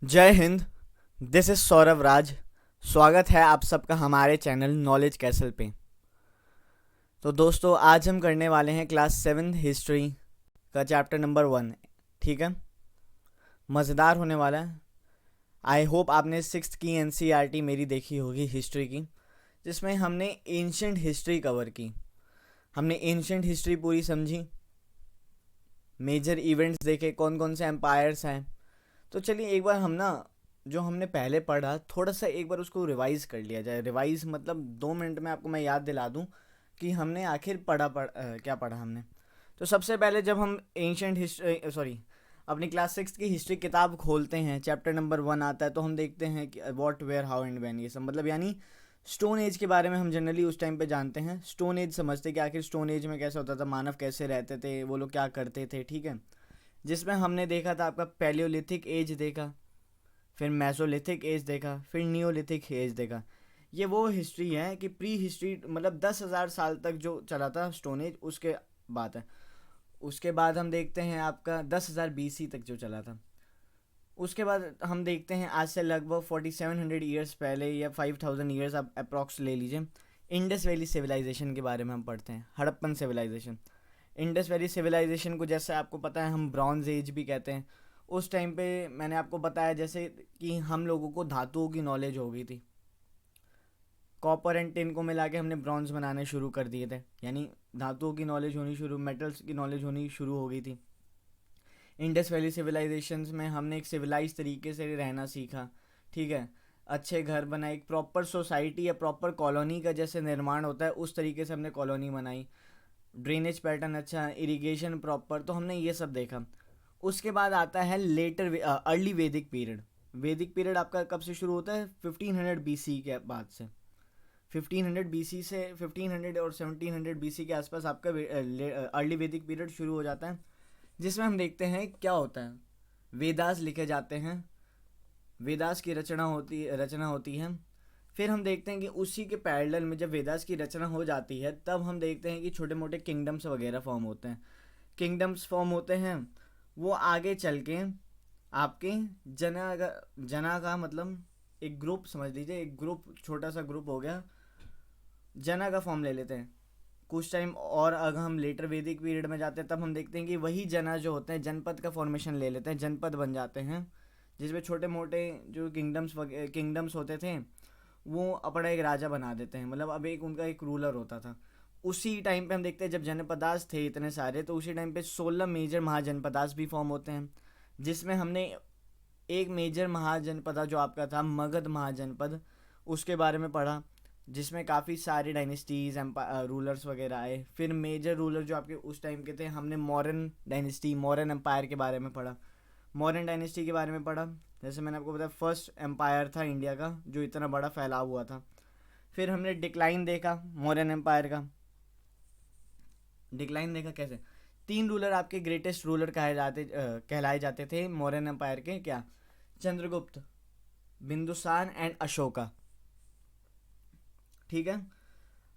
जय Hind. This is Saurabh राज। स्वागत है आप सबका हमारे चैनल नॉलेज कैसल पे। तो दोस्तों, आज हम करने वाले हैं क्लास 7 हिस्ट्री का चैप्टर नंबर 1। ठीक है, मज़ेदार होने वाला है। आई होप आपने 6th की एनसीईआरटी मेरी देखी होगी हिस्ट्री की, जिसमें हमने एंशंट हिस्ट्री कवर की। हमने एंशंट हिस्ट्री पूरी समझी, मेजर इवेंट्स देखे, कौन कौन से एम्पायर्स हैं। तो चलिए एक बार हम ना जो हमने पहले पढ़ा थोड़ा सा एक बार उसको रिवाइज कर लिया जाए। रिवाइज मतलब 2 मिनट में आपको मैं याद दिला दूं कि हमने आखिर क्या पढ़ा हमने। तो सबसे पहले जब हम एंशंट हिस्ट्री अपनी क्लास 6 की हिस्ट्री किताब खोलते हैं, चैप्टर नंबर 1 आता है, तो हम देखते हैं कि what where how and when, ये सब मतलब यानी स्टोन एज के बारे में हम जनरली उस टाइम पे जानते हैं। स्टोन एज समझते कि आखिर स्टोन एज में कैसा होता था, मानव कैसे रहते थे, वो लोग क्या करते थे। ठीक है, जिसमें हमने देखा था आपका पैलियोलिथिक एज देखा, फिर मेसोलिथिक एज देखा, फिर नियोलिथिक एज देखा। ये वो हिस्ट्री है कि प्री हिस्ट्री मतलब 10,000 साल तक जो चला था स्टोन एज, उसके बाद है। उसके बाद हम देखते हैं आपका 10,000 बीसी तक जो चला था। उसके बाद हम देखते हैं आज से लगभग 4700 ईयर्स पहले या 5000 ईयर्स आप अप्रॉक्स ले लीजिए, इंडस वैली सिविलाइजेशन के बारे में हम पढ़ते हैं, Harappan civilization. Indus valley civilization को जैसे आपको पता है हम ब्रॉन्ज एज भी कहते हैं। उस टाइम पे मैंने आपको बताया जैसे कि हम लोगों को धातुओं की नॉलेज हो गई थी। कॉपर एंड टिन को मिला के हमने ब्रॉन्ज बनाने शुरू कर दिए थे, यानी धातुओं की नॉलेज होनी शुरू, मेटल्स की नॉलेज होनी शुरू हो गई थी। इंडस वैली सिविलाइजेशंस में हमने एक सिविलाइज तरीके से रहना सीखा। ठीक है, अच्छे घर बनाए, एक प्रॉपर सोसाइटी या प्रॉपर कॉलोनी का जैसे निर्माण होता है उस तरीके से हमने कॉलोनी बनाई। ड्रेनेज पैटर्न अच्छा, इरिगेशन प्रॉपर, तो हमने ये सब देखा। उसके बाद आता है लेटर अर्ली वैदिक पीरियड। वैदिक पीरियड आपका कब से शुरू होता है? 1500 बीसी के बाद से। 1500 बीसी से 1500 और 1700 बीसी के आसपास आपका अर्ली वैदिक पीरियड शुरू हो जाता है, जिसमें हम देखते हैं क्या होता है। वेदास लिखे जाते हैं, वेदास की रचना होती है। फिर हम देखते हैं कि उसी के पैरेलल में जब वेदास की रचना हो जाती है तब हम देखते हैं कि छोटे मोटे किंगडम्स वगैरह फॉर्म होते हैं। किंगडम्स फॉर्म होते हैं, वो आगे चल के आपके जना का मतलब एक ग्रुप समझ लीजिए, एक ग्रुप, छोटा सा ग्रुप हो गया, जना का फॉर्म ले लेते हैं कुछ टाइम। और अगर हम लेटर वैदिक पीरियड में जाते हैं तब हम देखते हैं कि वही जना जो होते हैं जनपद का फॉर्मेशन ले लेते हैं, जनपद बन जाते हैं, जिसमें छोटे मोटे जो किंगडम्स होते थे वो अपना एक राजा बना देते हैं, मतलब अब एक उनका एक रूलर होता था। उसी टाइम पे हम देखते हैं जब जनपदास थे इतने सारे, तो उसी टाइम पे 16 मेजर महाजनपदास भी फॉर्म होते हैं, जिसमें हमने एक मेजर महाजनपदा जो आपका था मगध महाजनपद, उसके बारे में पढ़ा, जिसमें काफ़ी सारे डायनेस्टीज़ रूलर्स वगैरह आए। फिर मेजर रूलर जो आपके उस टाइम के थे, हमने मॉडर्न डायनेस्टी, मॉडर्न एम्पायर के बारे में पढ़ा। मॉडर्न डायनेस्टी के बारे में पढ़ा, जैसे मैंने आपको बताया फर्स्ट एम्पायर था इंडिया का जो इतना बड़ा फैलाव हुआ था। फिर हमने डिक्लाइन देखा मौर्यन एम्पायर का। डिक्लाइन देखा कैसे, 3 रूलर आपके ग्रेटेस्ट रूलर कहलाए जाते थे मौर्यन एम्पायर के, क्या? चंद्रगुप्त, बिंदुसार एंड अशोका। ठीक है,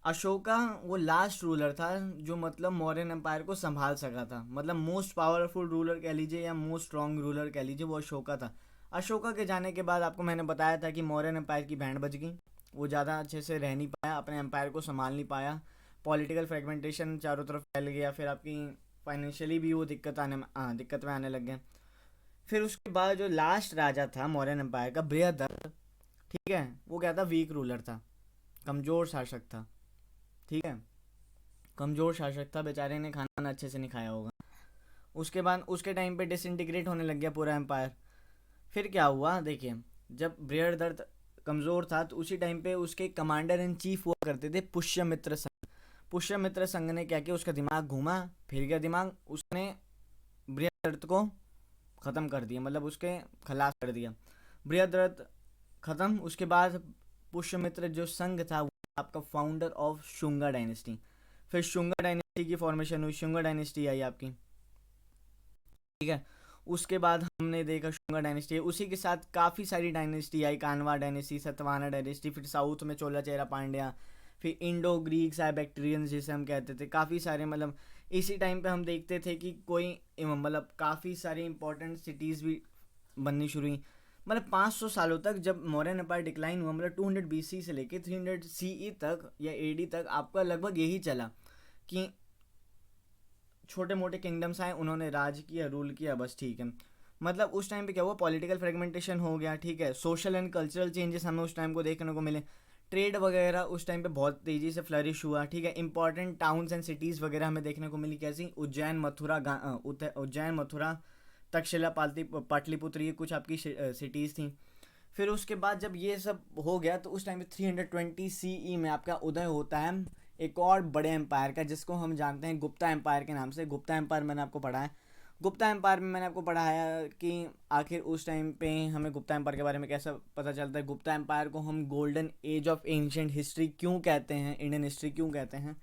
अशोका वो लास्ट रूलर था जो मतलब मौर्यन एम्पायर को संभाल सका था, मतलब मोस्ट पावरफुल रूलर कह लीजिए या मोस्ट स्ट्रॉन्ग रूलर कह लीजिए, वो अशोका था। अशोका के जाने के बाद आपको मैंने बताया था कि मौर्यन एम्पायर की बैंड बज गई, वो ज़्यादा अच्छे से रह नहीं पाया, अपने एम्पायर को संभाल नहीं पाया, पॉलिटिकल फ्रेगमेंटेशन चारों तरफ फैल गया, फिर आपकी फाइनेंशियली भी वो दिक्कत में आने लग गए। फिर उसके बाद जो लास्ट राजा था मौर्यन एम्पायर का, बृहदत्त, ठीक है, वो क्या था? वीक रूलर था, कमज़ोर शासक था। ठीक है, कमज़ोर शासक था, बेचारे ने खाना अच्छे से नहीं खाया होगा। उसके बाद उसके टाइम पे डिसइंटीग्रेट होने लग गया पूरा एम्पायर। फिर क्या हुआ देखिए, जब बृहदर्थ कमज़ोर था तो उसी टाइम पे उसके कमांडर इन चीफ हुआ करते थे पुष्यमित्र संघ। पुष्यमित्र संघ ने क्या किया, उसका दिमाग घूमा, फिर गया दिमाग, उसने बृहदर्थ को ख़त्म कर दिया, मतलब उसके खिलाफ कर दिया। बृहदर्थ ख़त्म, उसके बाद पुष्यमित्र जो संघ था वो आपका फाउंडर ऑफ शुंगा डायनेस्टी। फिर शुंगा डायनेस्टी की फॉर्मेशन हुई, शुंगा डायनेस्टी आई आपकी। ठीक है, उसके बाद हमने देखा शुंगा डायनेस्टी, उसी के साथ काफ़ी सारी डायनेस्टी आई, कानवा डायनेस्टी, सतवाना डायनेस्टी, फिर साउथ में चोला चेरा पांड्या, फिर इंडो ग्रीक्स आए, बैक्टीरियंस जिसे हम कहते थे, काफ़ी सारे, मतलब इसी टाइम पे हम देखते थे कि कोई मतलब काफ़ी सारी इंपॉर्टेंट सिटीज़ भी बननी शुरू हुई। मतलब 500 सालों तक जब मौर्यन एम्पायर डिक्लाइन हुआ, मतलब 200 BC से लेके 300 CE तक या AD तक आपका लगभग यही चला कि छोटे मोटे किंगडम्स आए, उन्होंने राज किया, रूल किया, बस ठीक है। मतलब उस टाइम पे क्या हुआ, पॉलिटिकल फ्रेगमेंटेशन हो गया, ठीक है, सोशल एंड कल्चरल चेंजेस हमें उस टाइम को देखने को मिले, ट्रेड वगैरह उस टाइम पे बहुत तेज़ी से फ्लरिश हुआ, ठीक है, इंपॉर्टेंट टाउन्स एंड सिटीज़ वगैरह हमें देखने को मिली, कैसी उज्जैन मथुरा तक्षशिला पाटलिपुत्र, ये कुछ आपकी सिटीज़ थी। फिर उसके बाद जब ये सब हो गया तो उस टाइम पे 320 CE में आपका उदय होता है एक और बड़े एम्पायर का, जिसको हम जानते हैं गुप्ता एम्पायर के नाम से। गुप्ता एम्पायर मैंने आपको पढ़ा है, गुप्ता एम्पायर में मैंने आपको पढ़ाया कि आखिर उस टाइम पे हमें गुप्ता एम्पायर के बारे में कैसा पता चलता है। गुप्ता एम्पायर को हम golden age of ancient history क्यों कहते हैं, इंडियन हिस्ट्री क्यों कहते हैं,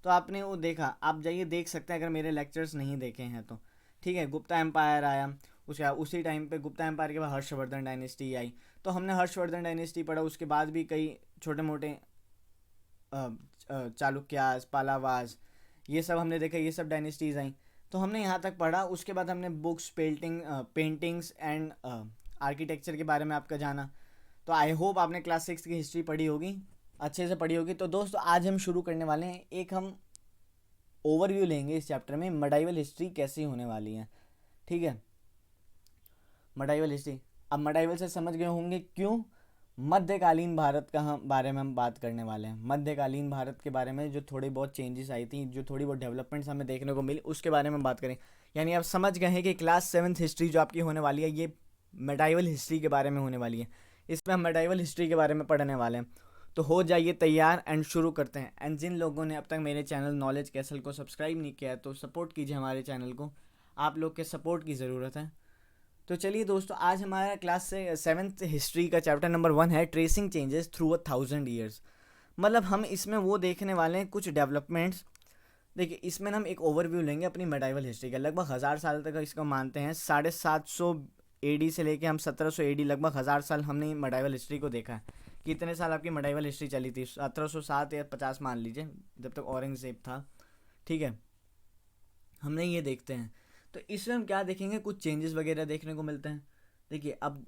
तो आपने वो देखा, आप जाइए देख सकते हैं अगर मेरे लेक्चर्स नहीं देखे हैं तो, ठीक है। गुप्ता एम्पायर आया, उसी टाइम पे गुप्ता एम्पायर के बाद हर्षवर्धन डायनेस्टी आई, तो हमने हर्षवर्धन डायनेस्टी पढ़ा। उसके बाद भी कई छोटे मोटे चालुक्यास, पालावास, ये सब हमने देखा, ये सब डायनेस्टीज आई, तो हमने यहाँ तक पढ़ा। उसके बाद हमने बुक्स, पेंटिंग्स एंड आर्किटेक्चर के बारे में आपका जाना। तो आई होप आपने क्लास 6 की हिस्ट्री पढ़ी होगी, अच्छे से पढ़ी होगी। तो दोस्तों आज हम शुरू करने वाले हैं, एक हम ओवरव्यू लेंगे इस चैप्टर में, मेडाइवल हिस्ट्री कैसी होने वाली है, ठीक है। मेडाइवल हिस्ट्री, अब मेडाइवल से समझ गए होंगे क्यों मध्यकालीन भारत का हम बारे में हम बात करने वाले हैं। मध्यकालीन भारत के बारे में जो थोड़ी बहुत चेंजेस आई थी, जो थोड़ी बहुत डेवलपमेंट्स हमें देखने को मिली, उसके बारे में बात करें। यानी आप समझ गए हैं कि क्लास 7 हिस्ट्री जो आपकी होने वाली है ये मेडाइवल हिस्ट्री के बारे में होने वाली है। इसमें हम मेडाइवल हिस्ट्री के बारे में पढ़ने वाले हैं। तो हो जाइए तैयार एंड शुरू करते हैं। एंड जिन लोगों ने अब तक मेरे चैनल नॉलेज कैसल को सब्सक्राइब नहीं किया है तो सपोर्ट कीजिए हमारे चैनल को, आप लोग के सपोर्ट की ज़रूरत है। तो चलिए दोस्तों, आज हमारा क्लास से 7th हिस्ट्री का चैप्टर नंबर 1 है ट्रेसिंग चेंजेस थ्रू 1000 ईयर्स। मतलब हम इसमें वो देखने वाले हैं कुछ डेवलपमेंट्स। देखिए इसमें हम एक ओवरव्यू लेंगे अपनी मेडाइवल हिस्ट्री का, लगभग 1000 साल तक इसको मानते हैं। 750 AD से लेके हम 1700 AD, लगभग 1000 साल हमने मेडाइवल हिस्ट्री को देखा है। कितने साल आपकी मेडाइवल हिस्ट्री चली थी, 1707 या 50 मान लीजिए, जब तक औरंगजेब था, ठीक है। हमने ये देखते हैं, तो इसमें हम क्या देखेंगे, कुछ चेंजेस वगैरह देखने को मिलते हैं। देखिए अब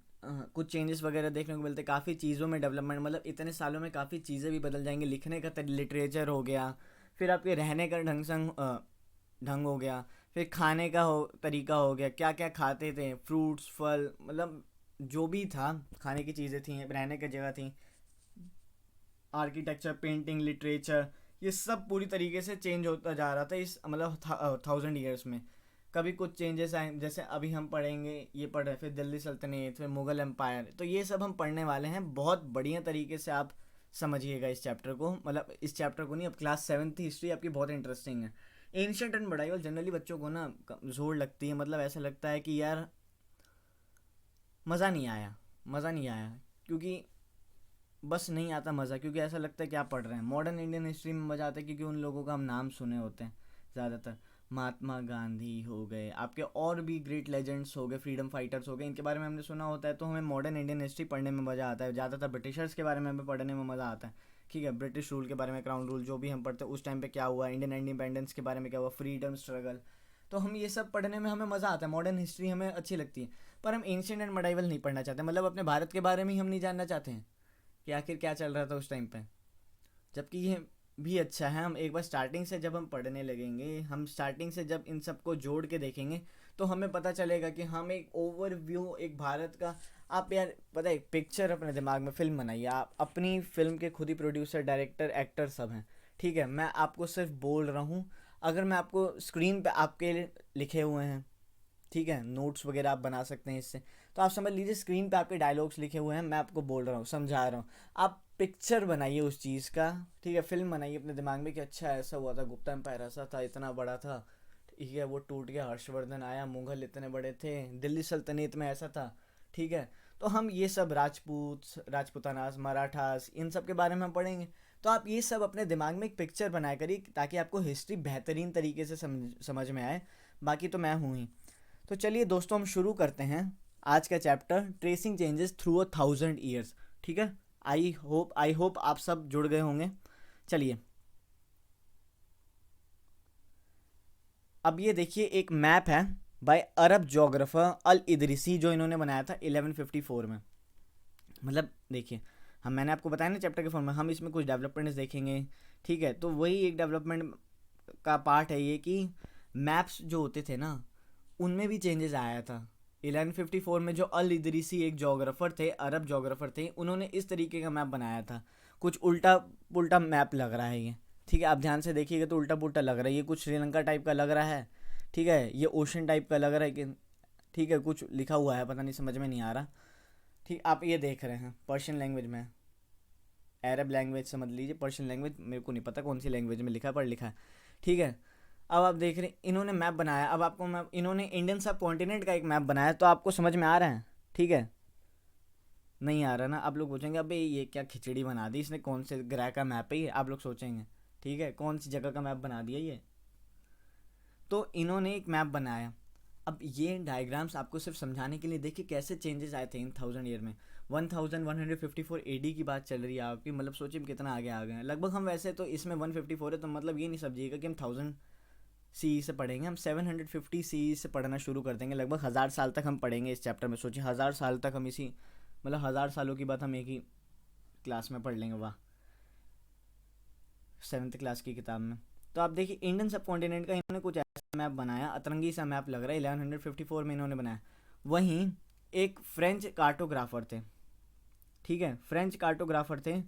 कुछ चेंजेस वगैरह देखने को मिलते हैं, काफ़ी चीज़ों में डेवलपमेंट, मतलब इतने सालों में काफ़ी चीज़ें भी बदल जाएंगी। लिखने का लिटरेचर हो गया, फिर आपके रहने का ढंग हो गया, फिर खाने का तरीका हो गया, क्या क्या खाते थे, फ्रूट्स, फल, मतलब जो भी था खाने की चीज़ें थी, रहने की जगह थी, आर्किटेक्चर, पेंटिंग, लिटरेचर, ये सब पूरी तरीके से चेंज होता जा रहा था इस मतलब 1000 ईयर्स में। कभी कुछ चेंजेस आए, जैसे अभी हम पढ़ेंगे, ये पढ़ रहे, फिर दिल्ली सल्तनत, फिर मुग़ल एम्पायर, तो ये सब हम पढ़ने वाले हैं बहुत बढ़िया तरीके से। आप समझिएगा इस चैप्टर को, मतलब इस चैप्टर को नहीं, अब क्लास 7th हिस्ट्री आपकी बहुत इंटरेस्टिंग है। एंशिएंट एंड मेडाइवल जनरली बच्चों को ना जोर लगती है, मतलब ऐसा लगता है कि यार मज़ा नहीं आया, मज़ा नहीं आया, क्योंकि बस नहीं आता मज़ा, क्योंकि ऐसा लगता है क्या पढ़ रहे हैं। मॉडर्न इंडियन हिस्ट्री में मज़ा आता है क्योंकि उन लोगों का हम नाम सुने होते हैं ज़्यादातर, महात्मा गांधी हो गए आपके, और भी ग्रेट लेजेंड्स हो गए, फ्रीडम फाइटर्स हो गए, इनके बारे में हमने सुना होता है। तो हमें मॉडर्न इंडियन हिस्ट्री पढ़ने में मज़ा आता है। ज़्यादातर ब्रिटिशर्स के बारे में हमें पढ़ने में मज़ा आता है, ठीक है, ब्रिटिश रूल के बारे में, क्राउन रूल, जो भी हम पढ़ते हैं उस टाइम पे क्या हुआ, इंडियन इंडिपेंडेंस के बारे में क्या हुआ, फ्रीडम स्ट्रगल, तो हम ये सब पढ़ने में हमें मज़ा आता है। मॉडर्न हिस्ट्री हमें अच्छी लगती है, पर हम एंशिएंट एंड मेडाइवल नहीं पढ़ना चाहते, मतलब अपने भारत के बारे में ही हम नहीं जानना चाहते हैं कि आखिर क्या चल रहा था उस टाइम पे। जबकि ये भी अच्छा है, हम एक बार स्टार्टिंग से जब हम पढ़ने लगेंगे, हम स्टार्टिंग से जब इन सबको जोड़ के देखेंगे तो हमें पता चलेगा कि हम एक ओवरव्यू एक भारत का, आप यार पता है, एक पिक्चर अपने दिमाग में, फिल्म बनाइए, आप अपनी फिल्म के खुद ही प्रोड्यूसर, डायरेक्टर, एक्टर सब हैं, ठीक है। मैं आपको सिर्फ बोल रहा हूँ, अगर मैं आपको स्क्रीन पे आपके लिखे हुए हैं, ठीक है, नोट्स वगैरह आप बना सकते हैं इससे, तो आप समझ लीजिए स्क्रीन पे आपके डायलॉग्स लिखे हुए हैं, मैं आपको बोल रहा हूँ, समझा रहा हूँ, आप पिक्चर बनाइए उस चीज़ का, ठीक है, फिल्म बनाइए अपने दिमाग में कि अच्छा ऐसा हुआ था, गुप्ता एम्पायर ऐसा था, इतना बड़ा था, ठीक है, वो टूट गया, हर्षवर्धन आया, मुगल इतने बड़े थे, दिल्ली सल्तनत में ऐसा था, ठीक है। तो हम ये सब राजपूतानास, मराठास, इन सब के बारे में हम पढ़ेंगे। तो आप ये सब अपने दिमाग में एक पिक्चर बनाया करिए ताकि आपको हिस्ट्री बेहतरीन तरीके से समझ में आए। बाकी तो मैं हूँ ही। तो चलिए दोस्तों, हम शुरू करते हैं आज का chapter, tracing changes through 1000 years, ठीक है। आई होप आप सब जुड़ गए होंगे। चलिए अब ये देखिए, एक मैप है बाय अरब जोग्राफर अल इदरिसी, जो इन्होंने बनाया था 1154 में। मतलब देखिए, मैंने आपको बताया ना चैप्टर के फॉर्म में, हम इसमें कुछ डेवलपमेंट्स देखेंगे, ठीक है। तो वही एक डेवलपमेंट का पार्ट है ये कि मैप्स जो होते थे ना, उनमें भी चेंजेस आया था। 1154 में जो अल इदरीसी एक जोग्राफर थे, अरब जोग्राफर थे, उन्होंने इस तरीके का मैप बनाया था। कुछ उल्टा पुल्टा मैप लग रहा है ये, ठीक है। आप ध्यान से देखिएगा तो उल्टा पुल्टा लग रहा है, ये कुछ श्रीलंका टाइप का लग रहा है, ठीक है। ये ओशन टाइप का लग रहा है कि, ठीक है, कुछ लिखा हुआ है, पता नहीं, समझ में नहीं आ रहा, ठीक। आप ये देख रहे हैं पर्शियन लैंग्वेज में, अरब लैंग्वेज समझ लीजिए, पर्शियन लैंग्वेज मेरे को नहीं पता कौन सी लैंग्वेज में लिखा है, पर लिखा है, ठीक है। अब आप देख रहे हैं इन्होंने मैप बनाया, अब आपको मैप, इन्होंने इंडियन सब कॉन्टिनेंट का एक मैप बनाया, तो आपको समझ में आ रहा है, ठीक है। नहीं आ रहा ना, आप लोग पूछेंगे अबे ये क्या खिचड़ी बना दी इसने, कौन से ग्रह का मैप है ये, आप लोग सोचेंगे, ठीक है, कौन सी जगह का मैप बना दिया ये। तो इन्होंने एक मैप बनाया। अब ये डायग्राम्स आपको सिर्फ समझाने के लिए, देखिए कैसे चेंजेस आए थे इन 1000 ईयर में। 1154 एडी की बात चल रही है आपकी, मतलब सोचिए कितना आगे आ गए हैं लगभग। हम वैसे तो इसमें 154 है, तो मतलब ये नहीं समझिएगा कि हम 1000 सी से पढ़ेंगे, हम 750 सी से पढ़ना शुरू कर देंगे। लगभग 1000 साल तक हम पढ़ेंगे इस चैप्टर में। सोचिए 1000 साल तक हम इसी, मतलब 1000 सालों की बात हम एक ही क्लास में पढ़ लेंगे, वाह, 7th क्लास की किताब में। तो आप देखिए इंडियन सब कॉन्टिनेंट का इन्होंने कुछ ऐसा मैप बनाया, अतरंगी सा मैप लग रहा है, 1154 में इन्होंने बनाया। वहीं एक फ्रेंच कार्टोग्राफर थे, ठीक है, फ्रेंच कार्टोग्राफर थे,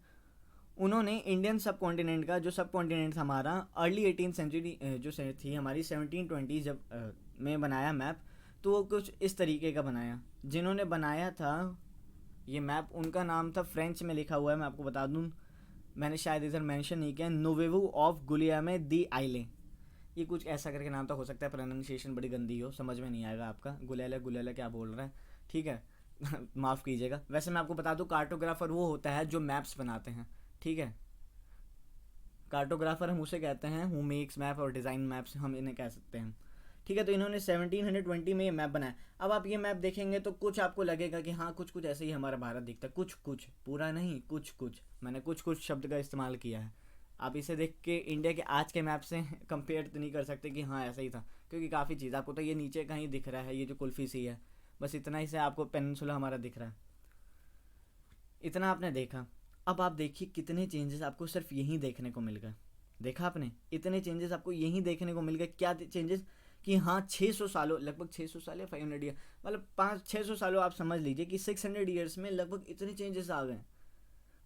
उन्होंने इंडियन सब कॉन्टिनेंट का, जो सब कॉन्टिनेंट था हमारा, अर्ली 18th सेंचुरी जो थी हमारी 1720 जब में बनाया मैप। तो वो कुछ इस तरीके का बनाया। जिन्होंने बनाया था ये मैप, उनका नाम था, फ्रेंच में लिखा हुआ है, मैं आपको बता दूं, मैंने शायद इधर मेंशन नहीं किया, नोवेवू ऑफ गुलियामे दी आइले, ये कुछ ऐसा करके नाम था, हो सकता है प्रोनाउंसिएशन बड़ी गंदी हो, समझ में नहीं आएगा आपका, गुलेला गुलेला क्या बोल रहा है, ठीक है। माफ़ कीजिएगा। वैसे मैं आपको बता दूं, कार्टोग्राफर वो होता है जो मैप्स बनाते हैं, ठीक है। कार्टोग्राफर हम उसे कहते हैं हु मेक्स मैप और डिज़ाइन मैप्स, हम इन्हें कह सकते हैं, ठीक है। तो इन्होंने 1720 में ये मैप बनाया। अब आप ये मैप देखेंगे तो कुछ आपको लगेगा कि हाँ कुछ कुछ ऐसे ही हमारा भारत दिखता है, कुछ कुछ, पूरा नहीं, कुछ कुछ, मैंने कुछ कुछ शब्द का इस्तेमाल किया है। आप इसे देख के इंडिया के आज के मैप से कंपेयर तो नहीं कर सकते कि हाँ ऐसा ही था, क्योंकि काफ़ी चीज़ आपको तो ये नीचे कहीं दिख रहा है, ये जो कुल्फी सी है, बस इतना ही से आपको पेनिनसुला हमारा दिख रहा है, इतना आपने देखा। अब आप देखिए कितने चेंजेस आपको सिर्फ यहीं देखने को मिल गए, देखा आपने, इतने चेंजेस आपको यहीं देखने को मिल गए। क्या चेंजेस कि हाँ 600 सालों, लगभग 600 साल या 500 ईयर, मतलब 500-600 सालों आप समझ लीजिए कि 600 ईयर्स में लगभग इतने चेंजेस आ गए।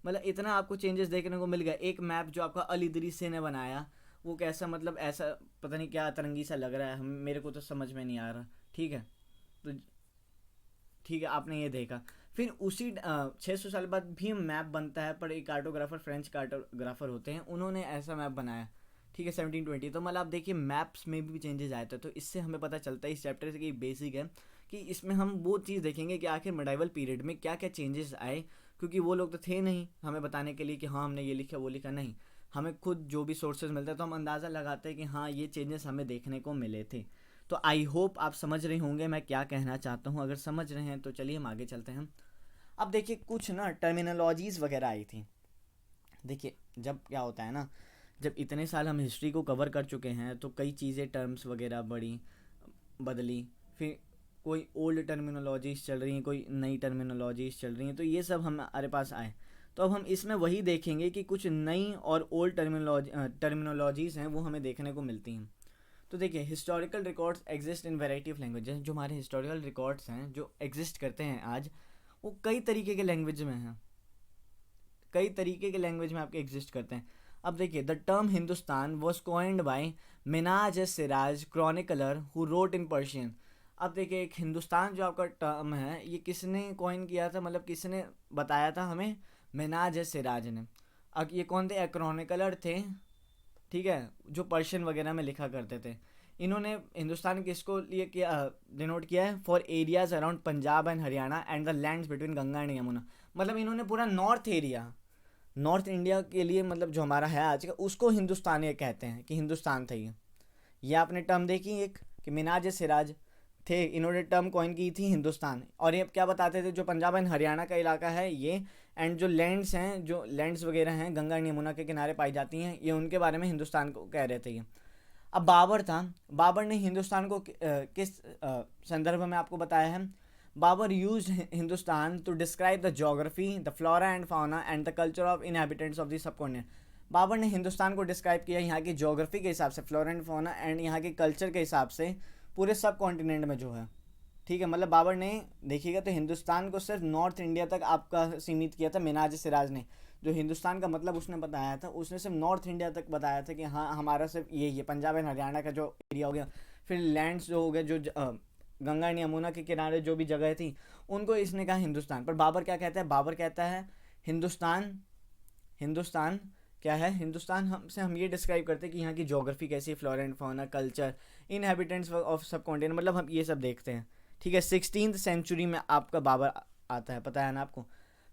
मतलब इतना आपको चेंजेस देखने को मिल गया। एक मैप जो आपका अल इदरीसी ने बनाया, वो कैसा, मतलब ऐसा पता नहीं क्या अतरंगी सा लग रहा है, हम, मेरे को तो समझ में नहीं आ रहा, ठीक है। तो ठीक है, आपने ये देखा। फिर उसी 600 साल बाद भी मैप बनता है, पर एक कार्टोग्राफर, फ्रेंच कार्टोग्राफर होते हैं, उन्होंने ऐसा मैप बनाया, ठीक है, 1720। तो मतलब आप देखिए मैप्स में भी चेंजेस आए थे। तो इससे हमें पता चलता है इस चैप्टर से कि बेसिक है कि इसमें हम वो चीज़ देखेंगे कि आखिर मिडाइवल पीरियड में क्या क्या चेंजेस आए, क्योंकि वो लोग तो थे नहीं हमें बताने के लिए कि हाँ हमने ये लिखा वो लिखा, नहीं, हमें खुद जो भी सोर्सेज मिलता है तो हम अंदाज़ा लगाते हैं कि हाँ ये चेंजेस हमें देखने को मिले थे। तो आई होप आप समझ रहे होंगे मैं क्या कहना चाहता हूँ। अगर समझ रहे हैं तो चलिए हम आगे चलते हैं। अब देखिए कुछ ना टर्मिनोलॉजीज़ वगैरह आई थी। देखिए जब क्या होता है ना, जब इतने साल हम हिस्ट्री को कवर कर चुके हैं तो कई चीज़ें, टर्म्स वगैरह बड़ी बदली, फिर कोई ओल्ड टर्मिनोलॉजीज़ चल रही हैं, कोई नई टर्मिनोलॉजीज़ चल रही हैं, तो ये सब हमारे पास आए। तो अब हम इसमें वही देखेंगे कि कुछ नई और ओल्ड टर्मिनोलॉजीज़ हैं वो हमें देखने को मिलती हैं। तो देखिए historical records exist in variety of languages, जो हमारे हिस्टोरिकल रिकॉर्ड्स हैं जो एग्जिस्ट करते हैं आज, वो कई तरीके के लैंग्वेज में हैं, कई तरीके के लैंग्वेज में आपके एग्जिस्ट करते हैं। अब देखिए the term Hindustan was coined by Minaj Siraj chronicler who wrote in Persian. अब देखिए एक हिंदुस्तान जो आपका टर्म है ये किसने कॉइन किया था, मतलब किसने बताया था हमें, मिनाज सिराज ने। अब ये कौन थे, क्रॉनिकलर थे, ठीक है, जो पर्शियन वगैरह में लिखा करते थे। इन्होंने हिंदुस्तान किसको लिए किया, डिनोट किया है, for areas around Punjab and Haryana and the lands between Ganga and Yamuna. मतलब इन्होंने पूरा नॉर्थ एरिया, नॉर्थ इंडिया के लिए, मतलब जो हमारा है आज का, उसको हिंदुस्तान ये कहते हैं कि हिंदुस्तान था ये आपने टर्म देखी एक कि मिनाज सिराज थे, इन्होंने टर्म कॉइन की थी हिंदुस्तान। और ये क्या बताते थे, जो पंजाब एंड हरियाणा का इलाका है ये, एंड जो लैंड्स हैं, जो लैंड्स वगैरह हैं गंगा एंड यमुना के किनारे पाई जाती हैं, ये उनके बारे में हिंदुस्तान को कह रहे थे ये। अब बाबर था, बाबर ने हिंदुस्तान को किस संदर्भ में आपको बताया है? Babur use Hindustan to describe the geography, the flora and fauna and the culture of inhabitants of the subcontinent. Babur ने हिंदुस्तान को डिस्क्राइब किया यहाँ की ज्योग्राफी के हिसाब से, फ्लोरा एंड फाउना एंड यहाँ के कल्चर के हिसाब से पूरे सब कॉन्टिनेंट में जो है। ठीक है, मतलब बाबर ने देखिएगा तो हिंदुस्तान को सिर्फ नॉर्थ इंडिया तक आपका सीमित किया था मिनाज सिराज ने। जो हिंदुस्तान का मतलब उसने बताया था, उसने सिर्फ नॉर्थ इंडिया तक बताया था कि हाँ हमारा सिर्फ ये पंजाब एंड हरियाणा का जो एरिया हो गया, फिर लैंड्स जो हो गए, जो गंगा एंड यमुना के किनारे जो भी जगह थी उनको इसने कहा हिंदुस्तान। पर बाबर क्या कहता है? बाबर कहता है हिंदुस्तान, हिंदुस्तान क्या है? हिंदुस्तान हमसे हम ये डिस्क्राइब करते हैं कि यहाँ की ज्योग्राफी कैसी है, flora and fauna, culture, inhabitants of सब कॉन्टिनेंट, मतलब हम ये सब देखते हैं। ठीक है, 16th सेंचुरी में आपका बाबर आता है, पता है ना आपको।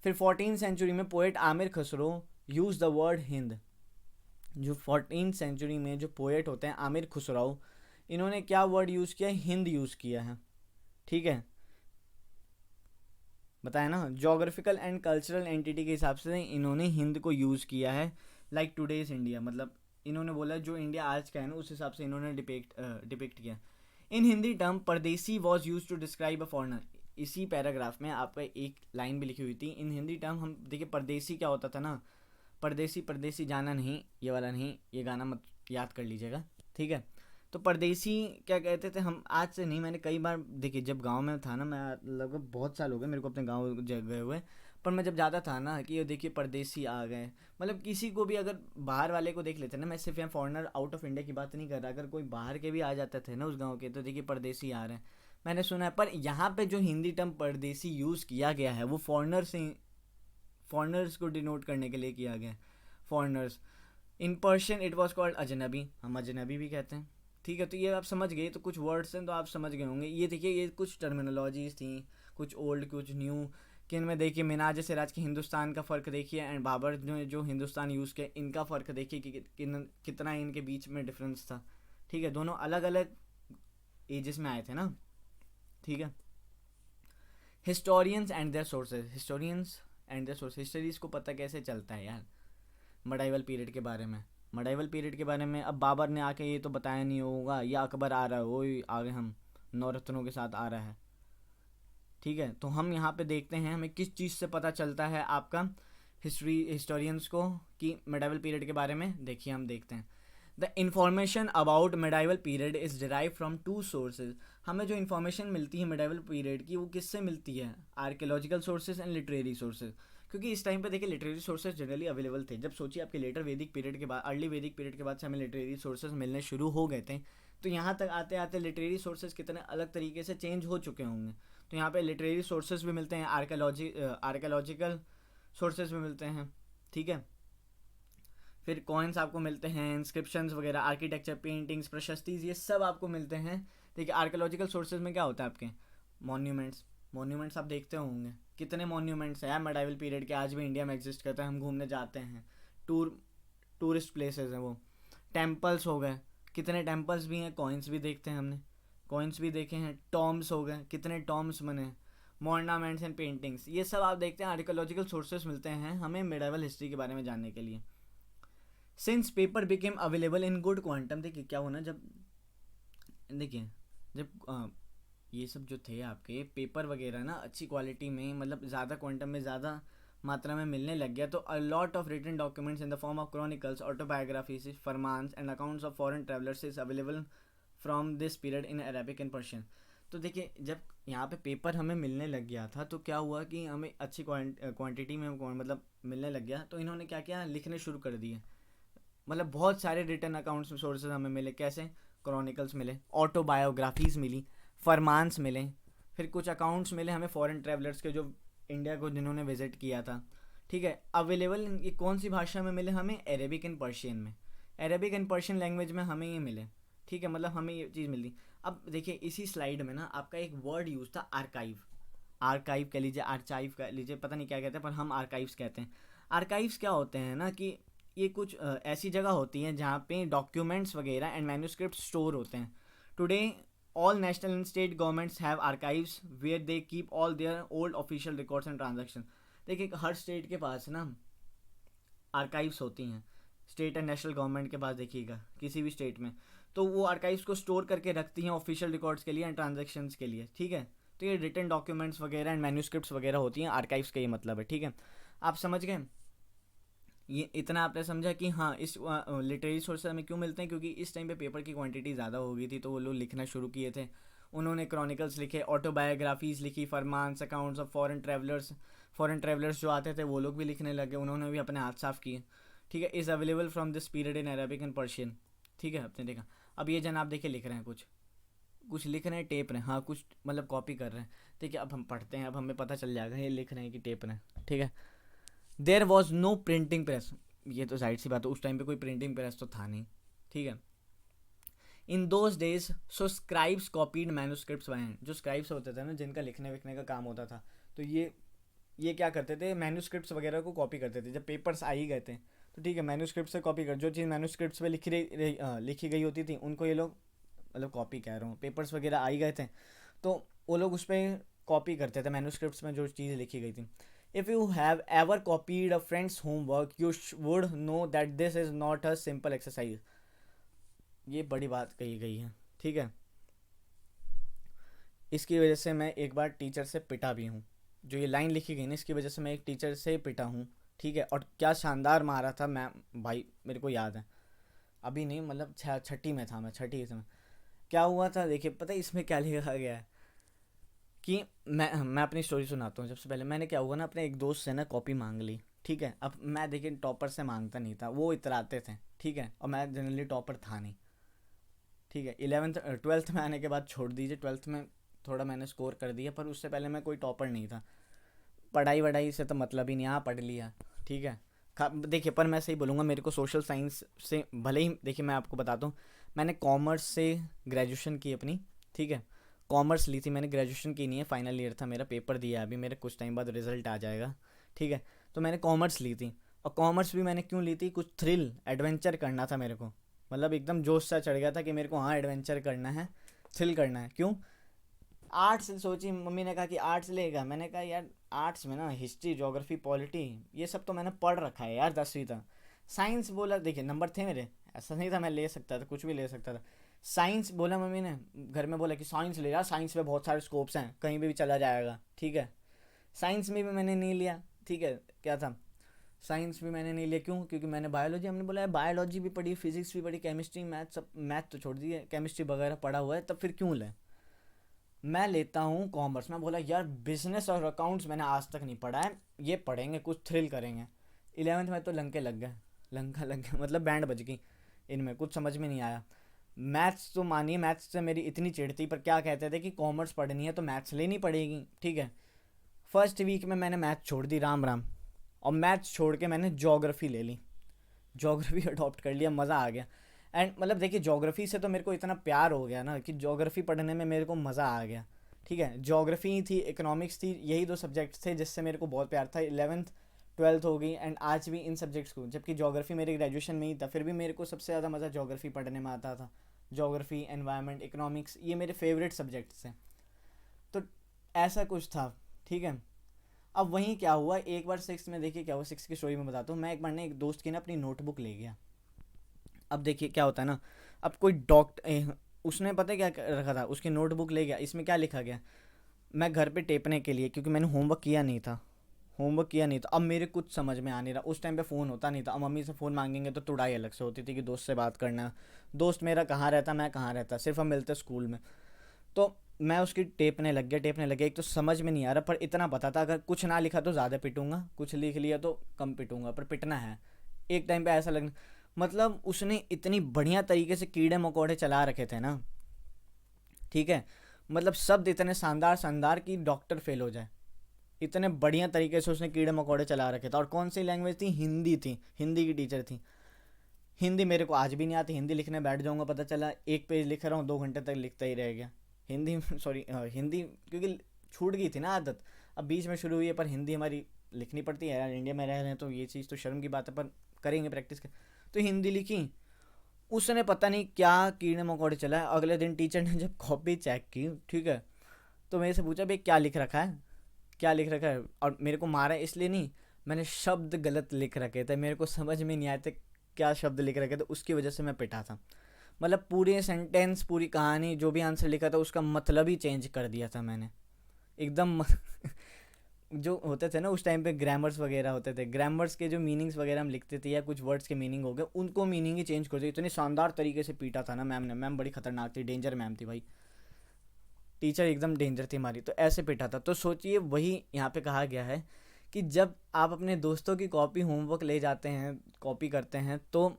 फिर 14th सेंचुरी में poet Aamir Khusro use the word Hind. जो 14th सेंचुरी में जो पोएट होते हैं आमिर खुसरो, इन्होंने क्या वर्ड यूज़ किया? हिंद यूज़ किया है। ठीक है, बताया ना, जोग्राफिकल एंड कल्चरल एंटिटी के हिसाब से इन्होंने हिंद को यूज़ किया है। लाइक टुडेज इंडिया, मतलब इन्होंने बोला जो इंडिया आज का है ना उस हिसाब से इन्होंने डिपिक्ट किया। In Hindi term pardesi was use to describe a foreigner. इसी पैराग्राफ में आपका एक लाइन भी लिखी हुई थी, इन हिंदी टर्म। हम देखिए परदेसी क्या होता था ना, परदेसी परदेसी जाना नहीं, ये वाला नहीं, ये गाना मत याद कर लीजिएगा। ठीक है, तो परदेसी क्या कहते थे हम, आज से नहीं, मैंने कई बार देखिए जब गांव में था ना, मैं लगभग बहुत साल हो गए मेरे को अपने गांव गए हुए, पर मैं जब जाता था ना कि ये देखिए परदेसी आ गए, मतलब किसी को भी अगर बाहर वाले को देख लेते ना, मैं सिर्फ यहाँ फॉरनर आउट ऑफ इंडिया की बात नहीं कर रहा, अगर कोई बाहर के भी आ जाते थे ना उस गाँव के, तो देखिए परदेसी आ रहे हैं, मैंने सुना है। पर यहाँ पे जो हिंदी टर्म परदेसी यूज़ किया गया है वो फॉरनर्स को डिनोट करने के लिए किया गया है, foreigners. In Persian it was called अजनबी, हम अजनबी भी कहते हैं। ठीक है, तो ये आप समझ गए, तो कुछ वर्ड्स हैं तो आप समझ गए होंगे। ये देखिए ये कुछ टर्मिनोलॉजीज थी, कुछ ओल्ड कुछ न्यू, कि इनमें देखिए मिनाज सिराज के हिंदुस्तान का फ़र्क देखिए एंड बाबर जो हिंदुस्तान यूज़ किया इनका फ़र्क देखिए कि कितना इनके बीच में डिफरेंस था। ठीक है, दोनों अलग अलग एजेस में आए थे ना। ठीक है, historians and their sources, historians and their source, histories को पता कैसे चलता है यार मडाइवल पीरियड के बारे में। मडाइवल पीरियड के बारे में अब बाबर ने आके ये तो बताया नहीं होगा, या अकबर आ रहा है वो आगे हम नौरत्नों के साथ आ रहा है। ठीक है, तो हम यहाँ पे देखते हैं हमें किस चीज़ से पता चलता है आपका हिस्टोरियंस को कि मेडाइवल पीरियड के बारे में। देखिए हम देखते हैं, the information about medieval period is derive from two sources. हमें जो इन्फॉर्मेशन मिलती है मेडाइवल पीरियड की वो किससे मिलती है? Archaeological sources and literary sources. क्योंकि इस टाइम पे देखिए लिटरेरी सोर्सेज जनरली अवेलेबल थे। जब सोचिए आपके लेटर वैदिक पीरियड के बाद, अर्ली वैदिक पीरियड के बाद से हमें लिटरेरी सोर्सेज मिलने शुरू हो गए थे, तो यहाँ तक आते आते लिटरेरी सोर्सेज कितने अलग तरीके से चेंज हो चुके होंगे। तो यहाँ पे लिटरेरी सोर्सेज भी मिलते हैं, आर्कियोलॉजिकल सोर्सेज भी मिलते हैं। ठीक है, फिर कॉइन्स आपको मिलते हैं, इंस्क्रिप्शंस वगैरह, आर्किटेक्चर, पेंटिंग्स, प्रशस्तीज, ये सब आपको मिलते हैं। देखिए आर्कियोलॉजिकल सोर्सेज में क्या होता है आपके मॉन्यूमेंट्स, मॉन्यूमेंट्स आप देखते होंगे कितने मॉन्यूमेंट्स हैं मेडाइवल पीरियड के, आज भी इंडिया में एग्जिस्ट करते हैं, हम घूमने जाते हैं, टूरिस्ट प्लेसेस हैं वो। टेम्पल्स हो गए, कितने टेम्पल्स भी हैं, कॉइन्स भी देखते हैं हमने, कॉइन्स भी देखे हैं। टॉम्स हो गए, कितने टॉम्स बने, मॉर्नामेंट्स एंड पेंटिंग्स, ये सब आप देखते हैं। आर्कियोलॉजिकल सोर्सेज मिलते हैं हमें मेडाइवल हिस्ट्री के बारे में जानने के लिए। Since paper became available in good quantum, देखिए क्या होना जब, देखिए जब ये सब जो थे आपके पेपर वगैरह ना अच्छी क्वालिटी में, मतलब ज़्यादा क्वांटम में, ज़्यादा मात्रा में मिलने लग गया, तो a lot of written documents in the form of chronicles, autobiographies, फरमान्स and accounts of foreign travellers is available from this period in Arabic and Persian. तो देखिए जब यहाँ पे पेपर हमें मिलने लग गया था तो क्या हुआ कि हमें अच्छी क्वांटिटी में मतलब मिलने लग गया, तो इन्होंने क्या किया, लिखने शुरू कर दिए। मतलब बहुत सारे रिटर्न अकाउंट्स सोर्सेज हमें मिले, कैसे, क्रॉनिकल्स मिले, ऑटोबायोग्राफीज़ मिली, फरमान्स मिले, फिर कुछ अकाउंट्स मिले हमें फॉरेन ट्रैवलर्स के जो इंडिया को जिन्होंने विजिट किया था। ठीक है, अवेलेबल ये कौन सी भाषा में मिले हमें? अरेबिक एंड पर्शियन में, अरेबिक एंड पर्शियन लैंग्वेज में हमें ये मिले। ठीक है, मतलब हमें ये चीज़ मिली। अब देखिए इसी स्लाइड में ना आपका एक वर्ड यूज़ था, आर्काइव, आर्काइव कह लीजिए, आर्चाइव कह लीजिए, पता नहीं क्या कहते हैं, पर हम आर्काइव्स कहते हैं। आर्काइव्स क्या होते हैं ना कि ये कुछ ऐसी जगह होती हैं जहाँ पे डॉक्यूमेंट्स वगैरह एंड मैन्यूस्क्रिप्ट स्टोर होते हैं। Today all national and state governments have archives where they keep all their old official records and transaction. देखिए हर स्टेट के पास ना आर्काइव्स होती हैं, स्टेट एंड नेशनल गवर्नमेंट के पास देखिएगा किसी भी स्टेट में, तो वो आर्काइव्स को स्टोर करके रखती हैं ऑफिशियल रिकॉर्ड्स के लिए एंड ट्रांजेक्शन्स के लिए, ठीक है। तो ये रिटन डॉक्यूमेंट्स वगैरह एंड मैन्यूस्क्रिप्ट्स वगैरह होती हैं, आर्काइव्स का ये मतलब है, ठीक है। आप समझ गए, ये इतना आपने समझा कि हाँ इस लिटरेरी सोर्सेज हमें क्यों मिलते हैं, क्योंकि इस टाइम पे पेपर की क्वांटिटी ज़्यादा हो गई थी, तो वो लोग लिखना शुरू किए थे। उन्होंने क्रॉनिकल्स लिखे, ऑटोबायोग्राफीज़ लिखी, फरमान्स, अकाउंट्स ऑफ फॉरेन ट्रैवलर्स जो आते थे वो लोग भी लिखने लगे, उन्होंने भी अपने हाथ साफ किए, ठीक है। Is available from this period in Arabic and Persian, ठीक है, आपने देखा। अब ये जनाब देखिए लिख रहे हैं, कुछ लिख रहे हैं, टेप रहे हैं, हाँ कुछ मतलब कॉपी कर रहे हैं, ठीक है। अब हम पढ़ते हैं, अब हमें पता चल जाएगा ये लिख रहे हैं कि टेप रहे हैं, ठीक है। There was no printing press, ये तो जाहिर सी बात है, उस टाइम पे कोई प्रिंटिंग प्रेस तो था नहीं, ठीक है। In those days so scribes copied manuscripts by hand, जो स्क्राइब्स होते थे ना जिनका लिखने विखने का काम होता था, तो ये क्या करते थे, मैन्यूस्क्रिप्ट्स वगैरह को कॉपी करते थे। जब पेपर्स आ ही गए थे तो ठीक है, मैन्यूस्क्रिप्ट से कॉपी कर, जो चीज़ मैन्यूस्क्रिप्ट्स पे लिखी गई होती थी उनको ये लोग, मतलब कॉपी कह रहा हूँ, पेपर्स वगैरह आ ही गए थे तो वो लोग उस पर कॉपी करते थे मैन्यूस्क्रिप्ट्स में जो चीज़ लिखी गई थी। If you have ever copied a friends homework you would know that this is not a simple exercise, ये बड़ी बात कही गई है, ठीक है। इसकी वजह से मैं एक बार टीचर से पिटा भी हूँ, जो ये लाइन लिखी गई ना इसकी वजह से मैं एक टीचर से पिटा हूँ, ठीक है। और क्या शानदार मारा था मैं, भाई मेरे को याद है, अभी नहीं मतलब छठी में था मैं, छठी में क्या हुआ था देखिए, पता है इसमें क्या लिखा गया है कि मैं अपनी स्टोरी सुनाता हूँ। सबसे पहले मैंने क्या हुआ ना, अपने एक दोस्त से ना कॉपी मांग ली, ठीक है। अब मैं देखिए टॉपर से मांगता नहीं था, वो इतराते थे, ठीक है, और मैं जनरली टॉपर था नहीं, ठीक है। 12th में आने के बाद छोड़ दीजिए, 12th में थोड़ा मैंने स्कोर कर दिया, पर उससे पहले मैं कोई टॉपर नहीं था। पढ़ाई वढ़ाई से तो मतलब ही नहीं, हाँ पढ़ लिया, ठीक है। देखिए पर मैं सही बोलूँगा, मेरे को सोशल साइंस से भले ही, देखिए मैं आपको बताता हूँ, मैंने कॉमर्स से ग्रेजुएशन की अपनी, ठीक है। कॉमर्स ली थी मैंने, ग्रेजुएशन की नहीं है, फाइनल ईयर था मेरा, पेपर दिया अभी मेरे कुछ टाइम बाद रिजल्ट आ जाएगा, ठीक है। तो मैंने कॉमर्स ली थी, और कॉमर्स भी मैंने क्यों ली थी, कुछ थ्रिल एडवेंचर करना था मेरे को, मतलब एकदम जोश सा चढ़ गया था कि मेरे को हाँ एडवेंचर करना है, थ्रिल करना है। क्यों आर्ट्स सोची, मम्मी ने कहा कि आर्ट्स लेगा, मैंने कहा यार आर्ट्स में ना हिस्ट्री ज्योग्राफी पॉलिटी ये सब तो मैंने पढ़ रखा है यार 10वीं तक। साइंस बोला, देखिए नंबर थे मेरे, ऐसा नहीं था मैं ले सकता था, कुछ भी ले सकता था। साइंस बोला मम्मी ने, घर में बोला कि साइंस ले यार, साइंस में बहुत सारे स्कोप्स हैं, कहीं भी चला जाएगा, ठीक है। साइंस में भी मैंने नहीं लिया, ठीक है। क्या था, साइंस भी मैंने नहीं लिया, क्यों, क्योंकि मैंने बायोलॉजी, हमने बोला है बायोलॉजी भी पढ़ी, फिजिक्स भी पढ़ी, केमिस्ट्री मैथ सब, मैथ तो छोड़ दिए, केमिस्ट्री वगैरह पढ़ा हुआ है, तब फिर क्यों लें। मैं लेता हूँ कॉमर्स, मैं बोला यार बिजनेस और अकाउंट्स मैंने आज तक नहीं पढ़ा है, ये पढ़ेंगे, कुछ थ्रिल करेंगे। 11th में तो लंके लग गए, लंका लग गया, मतलब बैंड बज गई, इनमें कुछ समझ में नहीं आया। मैथ्स तो मानिए, मैथ्स से मेरी इतनी चिढ़ थी, पर क्या कहते थे कि कॉमर्स पढ़नी है तो मैथ्स लेनी पड़ेगी, ठीक है। फर्स्ट वीक में मैंने मैथ छोड़ दी, राम राम, और मैथ्स छोड़ के मैंने जोग्राफ़ी ले ली, जोग्राफ़ी अडॉप्ट कर लिया, मज़ा आ गया। एंड मतलब देखिए जोग्राफ़ी से तो मेरे को इतना प्यार हो गया ना कि जोग्राफ़ी पढ़ने में मेरे को मज़ा आ गया, ठीक है। जोग्राफ़ी थी, इकोनॉमिक्स थी, यही दो सब्जेक्ट्स थे जिससे मेरे को बहुत प्यार था। 11th 12th हो गई एंड आज भी इन सब्जेक्ट्स को, जबकि जोग्राफ़ी मेरे ग्रेजुएशन में ही था, फिर भी मेरे को सबसे ज़्यादा मज़ा जोग्राफ़ी पढ़ने में आता था। जोग्राफ़ी, एनवायरनमेंट, इकोनॉमिक्स, ये मेरे फेवरेट सब्जेक्ट्स हैं। तो ऐसा कुछ था, ठीक है। अब वहीं क्या हुआ, एक बार 6th में देखिए क्या हुआ, 6th की स्टोरी में बताता हूँ। मैं एक बार ने एक दोस्त की ना अपनी नोटबुक ले गया। अब देखिए क्या होता है ना, अब कोई उसने पता है क्या रखा था, उसकी नोटबुक ले गया, इसमें क्या लिखा गया, मैं घर पे टेपने के लिए, क्योंकि मैंने होमवर्क किया नहीं था। अब मेरे कुछ समझ में आ नहीं रहा, उस टाइम पे फ़ोन होता नहीं था, अब मम्मी से फ़ोन मांगेंगे तो तुड़ाई अलग से होती थी कि दोस्त से बात करना, दोस्त मेरा कहाँ रहता, मैं कहाँ रहता, सिर्फ हम मिलते स्कूल में। तो मैं उसकी टेपने लग गया, एक तो समझ में नहीं आ रहा, पर इतना पता था अगर कुछ ना लिखा तो ज़्यादा पिटूंगा, कुछ लिख लिया तो कम पिटूंगा, पर पिटना है। एक टाइम पे ऐसा लगना, मतलब उसने इतनी बढ़िया तरीके से कीड़े मकोड़े चला रखे थे ना, ठीक है। मतलब शब्द इतने शानदार शानदार कि डॉक्टर फेल हो जाए, इतने बढ़िया तरीके से उसने कीड़े मकोड़े चला रखे थे। और कौन सी लैंग्वेज थी, हिंदी थी, हिंदी की टीचर थी। हिंदी मेरे को आज भी नहीं आती, हिंदी लिखने बैठ जाऊंगा पता चला एक पेज लिख रहा हूँ 2 घंटे तक लिखता ही रह गया हिंदी सॉरी हिंदी, क्योंकि छूट गई थी ना आदत, अब बीच में शुरू हुई है, पर हिंदी हमारी लिखनी पड़ती है यार, इंडिया में रह रहे हैं तो ये चीज़ तो शर्म की बात है, पर करेंगे प्रैक्टिस कर। तो हिंदी लिखी, उसने पता नहीं क्या कीड़े मकोड़े चला है। अगले दिन टीचर ने जब कॉपी चेक की, ठीक है, तो मेरे से पूछा भाई क्या लिख रखा है, क्या लिख रखा है, और मेरे को मारा इसलिए नहीं, मैंने शब्द गलत लिख रखे थे, मेरे को समझ में नहीं आया था क्या शब्द लिख रखे थे, उसकी वजह से मैं पिटा था। मतलब पूरे सेंटेंस, पूरी कहानी, जो भी आंसर लिखा था उसका मतलब ही चेंज कर दिया था मैंने एकदम। जो होते थे ना उस टाइम पे ग्रामर्स वगैरह होते थे, ग्रामर्स के जो मीनिंग्स वगैरह हम लिखते थे या कुछ वर्ड्स के मीनिंग हो गए, उनको मीनिंग ही चेंज कर दिया। इतनी शानदार तरीके से पीटा था ना मैम ने। मैम बड़ी खतरनाक थी, डेंजर मैम थी भाई, टीचर एकदम डेंजर थी हमारी। तो ऐसे पीटा था। तो सोचिए वही यहाँ पे कहा गया है कि जब आप अपने दोस्तों की कॉपी होमवर्क ले जाते हैं, कॉपी करते हैं, तो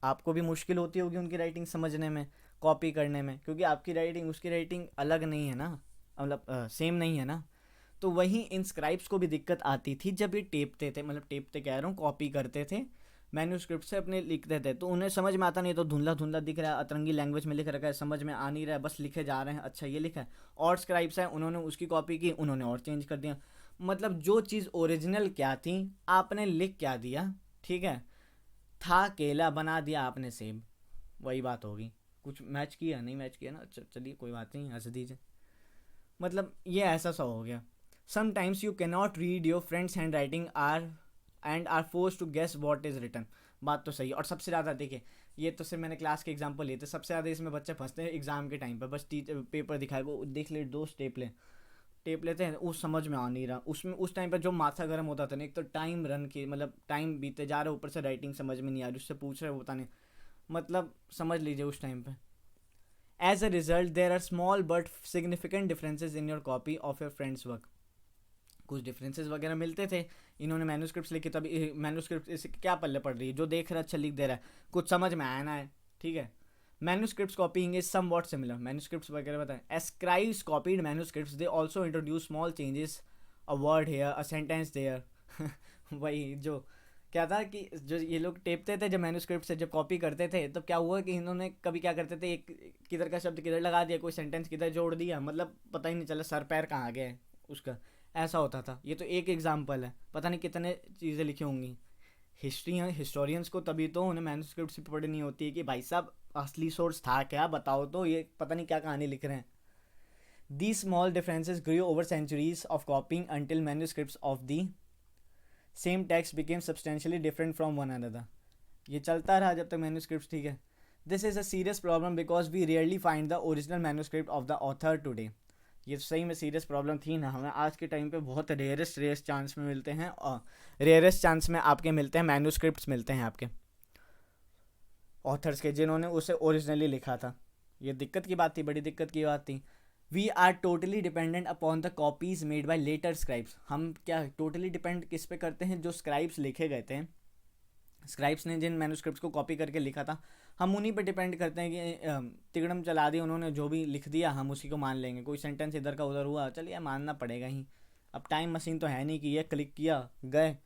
आपको भी मुश्किल होती होगी उनकी राइटिंग समझने में, कॉपी करने में, क्योंकि आपकी राइटिंग उसकी राइटिंग अलग नहीं है ना, मतलब सेम नहीं है ना। तो वहीं इन स्क्राइब्स को भी दिक्कत आती थी जब ये टेपते थे, मतलब टेपते कह रहा हूँ, कॉपी करते थे मैन्यूस्क्रिप्ट से अपने, लिखते थे, तो उन्हें समझ में आता नहीं, तो धुंधला धुंधला दिख रहा है, अतरंगी लैंग्वेज में लिख रखा है, समझ में आ नहीं रहा है, बस लिखे जा रहे हैं, अच्छा ये लिखा है। और स्क्राइब्स हैं, उन्होंने उसकी कॉपी की, उन्होंने और चेंज कर दिया। मतलब जो चीज़ ओरिजिनल क्या थी आपने लिख क्या दिया, ठीक है, था केला बना दिया आपने सेब, वही बात होगी। कुछ मैच किया नहीं, मैच किया ना, चलिए कोई बात नहीं, हंस दीजिए। मतलब ये ऐसा सा हो गया। Sometimes you cannot read your friend's hand writing are and are forced to guess what is written. बात तो सही है। और सबसे ज़्यादा देखिए, ये तो सिर्फ मैंने क्लास के एग्जाम्पल लिए थे, सबसे ज़्यादा इसमें बच्चे फंसते हैं एग्जाम के टाइम पर। बस टीचर पेपर दिखाए, वो देख ले, दो टेप लेते हैं, उस समझ में आ नहीं रहा, उसमें उस टाइम पर जो माथा गर्म होता था ना, एक तो टाइम रन की, मतलब टाइम बीते जा रहा है, ऊपर से राइटिंग समझ में नहीं आ रही, उससे पूछ रहे होता नहीं, मतलब समझ लीजिए उस टाइम पे। As a result there are small but significant differences in your copy of your friend's work. कुछ डिफरेंसेस वगैरह मिलते थे। इन्होंने मैन्यूस्क्रिप्ट्स लिखे, तभी मैन्यूस्क्रिप्ट इसे क्या पल्ले पड़ रही है, जो देख रहा है अच्छा लिख दे रहा है, कुछ समझ में आया ना है, ठीक है। Manuscripts copying is somewhat similar, manuscripts वगैरह बताएं। As scribes copied manuscripts they also introduce small changes, a word here, a sentence there. वही जो क्या था कि जो ये लोग टेपते थे जब मैन्यूस्क्रिप्ट से, जब कॉपी करते थे, तो क्या हुआ कि इन्होंने कभी क्या करते थे, एक किधर का शब्द किधर लगा दिया, कोई सेंटेंस किधर जोड़ दिया, मतलब पता ही नहीं चला सर पैर कहाँ गए है उसका। ऐसा होता था। ये तो एक एग्जाम्पल है, पता नहीं कितने चीज़ें लिखी होंगी। हिस्टोरियंस को तभी तो उन्हें मैन्यूस्क्रिप्ट से पढ़नी होती है कि भाई साहब असली सोर्स था क्या, बताओ तो, ये पता नहीं क्या कहानी लिख रहे हैं। These small differences grew over centuries of copying until manuscripts of the same text became substantially different from one another. ये चलता रहा जब तक मैन्यूस्क्रिप्ट, ठीक है। This is a serious problem because we rarely find the original manuscript of the author today. ये सही में सीरियस प्रॉब्लम थी ना, हमें आज के टाइम पे बहुत रेयरेस्ट चांस में मिलते हैं, और रेयरेस्ट चांस में आपके मिलते हैं मैन्यूस्क्रिप्ट्स, मिलते हैं आपके ऑथर्स के जिन्होंने उसे ओरिजिनली लिखा था। ये दिक्कत की बात थी, बड़ी दिक्कत की बात थी। We are totally dependent upon the copies made by later scribes. हम क्या टोटली डिपेंड किस पे करते हैं, जो स्क्राइब्स लिखे गए थे, स्क्राइब्स ने जिन मैन्यूस्क्रिप्ट्स को कॉपी करके लिखा था, हम उन्हीं पे डिपेंड करते हैं कि तिगड़म चला दी उन्होंने, जो भी लिख दिया हम उसी को मान लेंगे। कोई सेंटेंस इधर का उधर हुआ, चलिए मानना पड़ेगा ही। अब टाइम मशीन तो है नहीं कि ये क्लिक किया गए,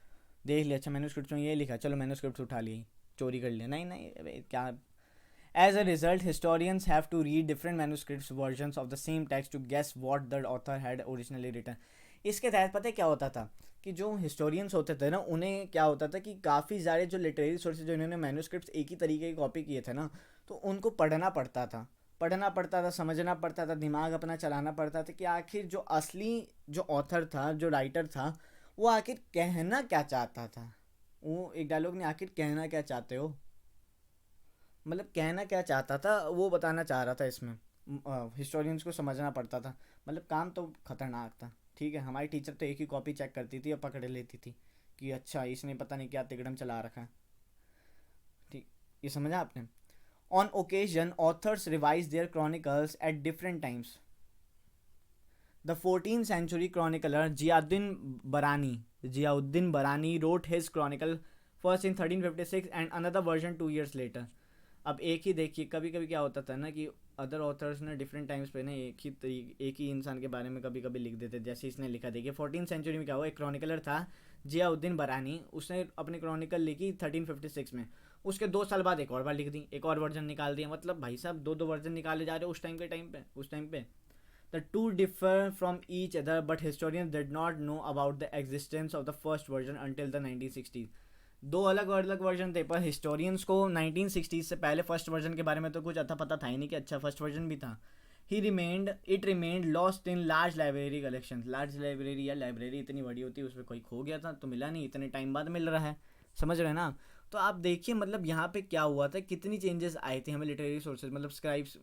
देख लिया, अच्छा मैन्यूस्क्रिप्ट में ये लिखा, चलो मैन्यूस्क्रिप्ट उठा लिए, चोरी कर लिया, नहीं नहीं क्या। As a result, historians have to read different manuscripts versions of the same text to guess what the author had originally written. इसके तहत पता है क्या होता था कि जो हिस्टोरियंस होते थे ना, उन्हें क्या होता था कि काफ़ी सारे जो लिटरेरी सोर्सेज जो इन्होंने मैन्यूस्क्रिप्ट्स एक ही तरीके की कॉपी किए थे ना, तो उनको पढ़ना पड़ता था, समझना पड़ता था, दिमाग अपना चलाना पड़ता था कि आखिर जो असली जो ऑथर था, जो राइटर था, वो आखिर कहना क्या चाहता था। वो एक डायलॉग ने, आखिर कहना क्या चाहते हो, मतलब कहना क्या चाहता था वो बताना चाह रहा था इसमें। हिस्टोरियंस को समझना पड़ता था, मतलब काम तो खतरनाक था, ठीक है। हमारी टीचर तो एक ही कॉपी चेक करती थी और पकड़ लेती थी कि अच्छा इसने पता नहीं क्या तिगड़म चला रखा है, ठीक, ये समझा आपने। On occasion authors revise their chronicles at different times. The 14th century chronicler Ziauddin Barani wrote his chronicle first in 1356 and another version 2 years later. अब एक ही देखिए, कभी कभी क्या होता था ना कि अदर ऑथर्स ने डिफरेंट टाइम्स पे ना एक ही इंसान के बारे में कभी कभी लिख देते, जैसे इसने लिखा। देखिए 14th century में क्या हुआ, एक क्रॉनिकलर था जियाउद्दीन बरानी, उसने अपनी क्रॉनिकल लिखी 1356 में, उसके 2 साल बाद एक और बार लिख दी, एक और वर्जन निकाल दिया। मतलब भाई साहब दो वर्जन निकाले जा रहे उस टाइम पे। The two differ from each other, but historians did not know about the existence of the first version until the 1960s. दो अलग अलग वर्जन थे, पर हिस्टोरियंस को 1960s से पहले फर्स्ट वर्जन के बारे में तो कुछ अता पता था ही नहीं कि अच्छा फर्स्ट वर्जन भी था। It remained lost in large library collection. Large library या लाइब्रेरी इतनी बड़ी होती है, उसमें कोई खो गया था तो मिला नहीं, इतने टाइम बाद मिल रहा है, समझ रहे हैं ना। तो आप देखिए मतलब यहाँ पे क्या हुआ था, कितनी चेंजेस आए थे हमें लिटरेरी सोर्सेज, मतलब स्क्राइब्स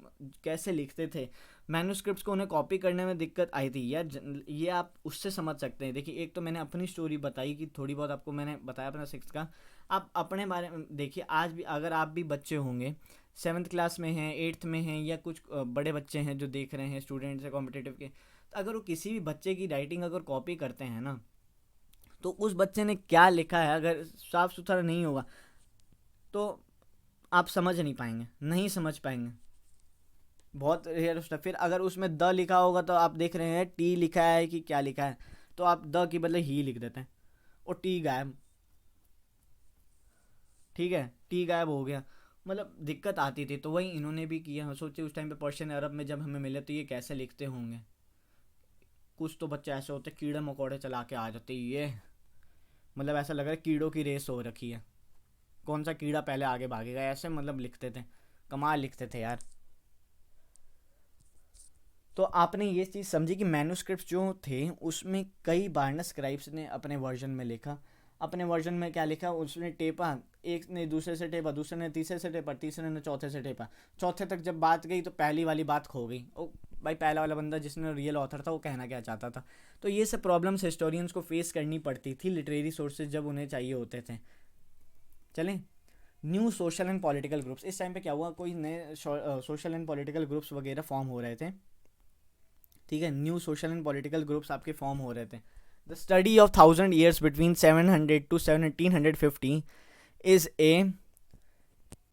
कैसे लिखते थे, मैन्युस्क्रिप्ट्स को उन्हें कॉपी करने में दिक्कत आई थी यार। ये आप उससे समझ सकते हैं। देखिए एक तो मैंने अपनी स्टोरी बताई कि थोड़ी बहुत आपको मैंने बताया अपना सिक्स का। आप अपने बारे में देखिए, आज भी अगर आप भी बच्चे होंगे, सेवन्थ क्लास में हैं, एट्थ में हैं, या कुछ बड़े बच्चे हैं जो देख रहे हैं स्टूडेंट्स हैं कॉम्पिटेटिव के, तो अगर वो किसी भी बच्चे की राइटिंग अगर कॉपी करते हैं ना, तो उस बच्चे ने क्या लिखा है अगर साफ सुथरा नहीं होगा तो आप समझ नहीं पाएंगे, नहीं समझ पाएंगे। बहुत रेयर होता है। फिर अगर उसमें द लिखा होगा तो आप देख रहे हैं टी लिखा है कि क्या लिखा है, तो आप द की बदले ही लिख देते हैं और टी गायब। ठीक है, टी गायब हो गया, मतलब दिक्कत आती थी। तो वही इन्होंने भी किया। सोचे उस टाइम पे पर्शियन अरब में जब हमें मिले तो ये कैसे लिखते होंगे। कुछ तो बच्चे ऐसे होते कीड़े मकोड़े चला के आ जाते ये, मतलब ऐसा लग रहा है कीड़ों की रेस हो रखी है, कौन सा कीड़ा पहले आगे भागेगा, ऐसे मतलब लिखते थे। कमाल लिखते थे यार। तो आपने ये चीज़ समझी कि मैन्युस्क्रिप्ट जो थे उसमें कई बार ना स्क्राइब्स ने अपने वर्जन में लिखा। अपने वर्जन में क्या लिखा, उसने टेपा, एक ने दूसरे से टेपा, दूसरे ने तीसरे से टेपा, तीसरे ने चौथे से टेपा, चौथे तक जब बात गई तो पहली वाली बात खो गई। ओ भाई, पहला वाला बंदा जिसने रियल ऑथर था वो कहना क्या चाहता था। तो ये सब प्रॉब्लम्स हिस्टोरियंस को फेस करनी पड़ती थी लिटरेरी सोर्सेज जब उन्हें चाहिए होते थे। चलें, new social and political groups. इस टाइम पे क्या हुआ, कोई नए सोशल एंड पॉलिटिकल ग्रुप्स वगैरह फॉर्म हो रहे थे। ठीक है, new social and political groups आपके फॉर्म हो रहे थे। The study of 1000 years between 700 to 1750 is a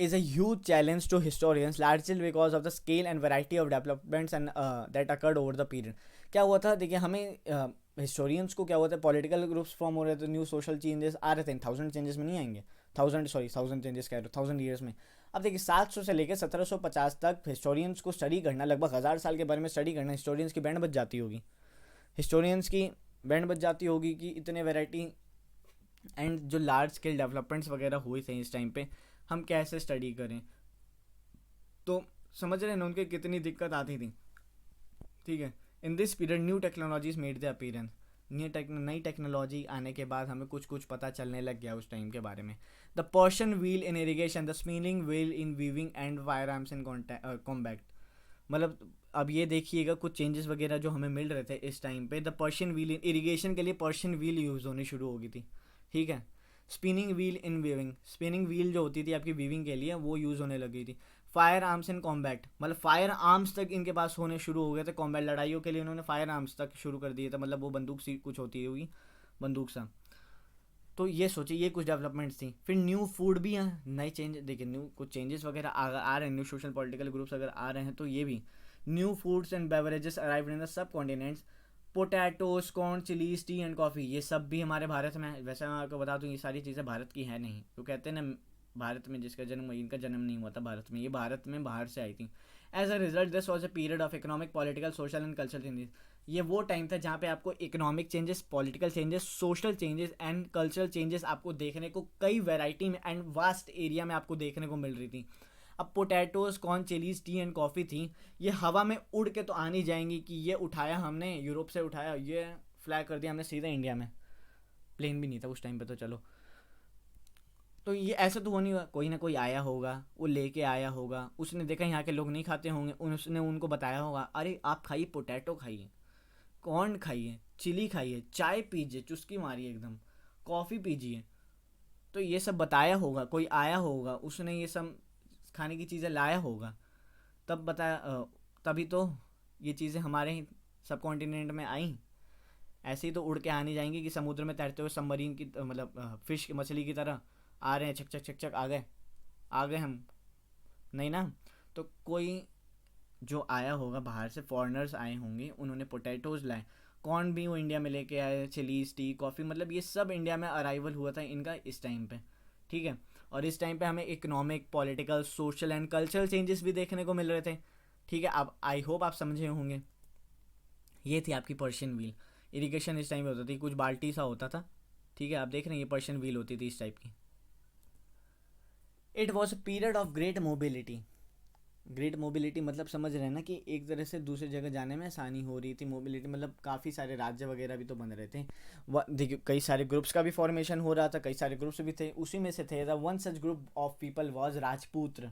is a huge challenge to historians, largely because of the scale and variety of developments and that occurred over the period. क्या हुआ था, देखिए हमें historians को क्या हुआ था, पॉलिटिकल ग्रुप्स फॉर्म हो रहे थे, न्यू सोशल चेंजेस आ रहे थे। 1000 चेंजेस में नहीं आएंगे, 1000 चेंजेस कह रहे हो, 1000 years में। अब देखिए 700 से लेकर 1750 तक हिस्टोरियंस को स्टडी करना, लगभग 1000 साल के बारे में स्टडी करना, हिस्टोरियंस की बैंड बज जाती होगी। हिस्टोरियंस की बैंड बज जाती होगी कि इतने वैरायटी एंड जो लार्ज स्केल डेवलपमेंट्स वगैरह हुए थे इस टाइम पे, हम कैसे स्टडी करें। तो समझ रहे हैं उनके कितनी दिक्कत आती थी। ठीक है, in this period new technologies made the appearance. नई टेक्नोलॉजी आने के बाद हमें कुछ कुछ पता चलने लग गया उस टाइम के बारे में। The Persian wheel in irrigation, the spinning wheel in weaving and fire arms in combat. मतलब अब ये देखिएगा कुछ चेंजेस वगैरह जो हमें मिल रहे थे इस टाइम पे। The Persian wheel in irrigation के लिए पर्शियन व्हील यूज़ होनी शुरू हो गई थी। ठीक है, spinning wheel in weaving, spinning wheel जो होती थी आपकी वीविंग के लिए वो यूज़ होने लगी थी। फायर आर्म्स इन कॉम्बैट, मतलब फायर आर्म्स तक इनके पास होने शुरू हो गए थे। कॉम्बैट लड़ाइयों के लिए उन्होंने फायर आर्म्स तक शुरू कर दिए थे, मतलब वो बंदूक सी कुछ होती होगी, बंदूक सा। तो ये सोचिए ये कुछ डेवलपमेंट्स थी। फिर न्यू फूड भी है, नए चेंज, देखिए न्यू कुछ चेंजेस वगैरह आ रहे हैं, न्यू सोशल पॉलिटिकल ग्रुप्स अगर आ रहे हैं तो ये भी new foods and beverages arrived in the sub continents. Potatoes, corn, chillies, T and coffee, ये सब भी हमारे भारत में है। वैसे मैं आपको बता दूँ ये सारी चीज़ें भारत की है नहीं, तो कहते हैं ना भारत में जिसका जन्म हुआ, इनका जन्म नहीं हुआ था भारत में, ये भारत में बाहर से आई थी। As a result this was a period of economic, political, social and cultural changes. ये वो टाइम था जहाँ पे आपको economic changes, political changes, social changes and cultural changes आपको देखने को कई वैरायटी में एंड वास्ट एरिया में आपको देखने को मिल रही थी। अब potatoes, corn, chillies, T and coffee थी, ये हवा में उड़ के तो आ नहीं जाएंगी कि ये उठाया हमने यूरोप से, उठाया ये फ्लाई कर दिया हमने सीधा इंडिया में। प्लेन भी नहीं था उस टाइम पे, तो चलो। तो ये ऐसा तो हो नहीं हुआ, कोई ना कोई आया होगा, वो लेके आया होगा, उसने देखा यहाँ के लोग नहीं खाते होंगे, उसने उनको बताया होगा अरे आप खाइए, पोटैटो खाइए, कॉर्न खाइए, चिली खाइए, चाय पीजिए चुस्की मारिए एकदम, कॉफ़ी पीजिए। तो ये सब बताया होगा, कोई आया होगा, उसने ये सब खाने की चीज़ें लाया होगा, तब बताया, तभी तो ये चीज़ें हमारे सब कॉन्टिनेंट में आई। ऐसे ही तो उड़ के आ नहीं जाएंगी कि समुद्र में तैरते हुए सबमरीन की, मतलब फिश मछली की तरह आ रहे हैं, छक छक छक छक आ गए हम, नहीं ना। तो कोई जो आया होगा बाहर से, फॉरेनर्स आए होंगे, उन्होंने पोटैटोज़ लाए, कॉर्न भी वो इंडिया में लेके आए, चिलीज, टी, कॉफ़ी, मतलब ये सब इंडिया में अराइवल हुआ था इनका इस टाइम पे। ठीक है, और इस टाइम पे हमें economic, political, social and cultural changes भी देखने को मिल रहे थे। ठीक है, अब आई होप आप समझे होंगे। ये थी आपकी पर्शियन व्हील। इरिगेशन इस टाइम पे होता थी, कुछ बाल्टी सा होता था। ठीक है, आप देख रहे हैं ये पर्शियन व्हील होती थी इस टाइप की। It was a period of great mobility, great mobility मतलब समझ रहे हैं ना कि एक तरह से दूसरी जगह जाने में आसानी हो रही थी। मोबिलिटी मतलब काफ़ी सारे राज्य वगैरह भी तो बन रहे थे। देखिए कई सारे ग्रुप्स का भी फॉर्मेशन हो रहा था, कई सारे ग्रुप्स भी थे, उसी में से थे the one such group of people was Rajputra.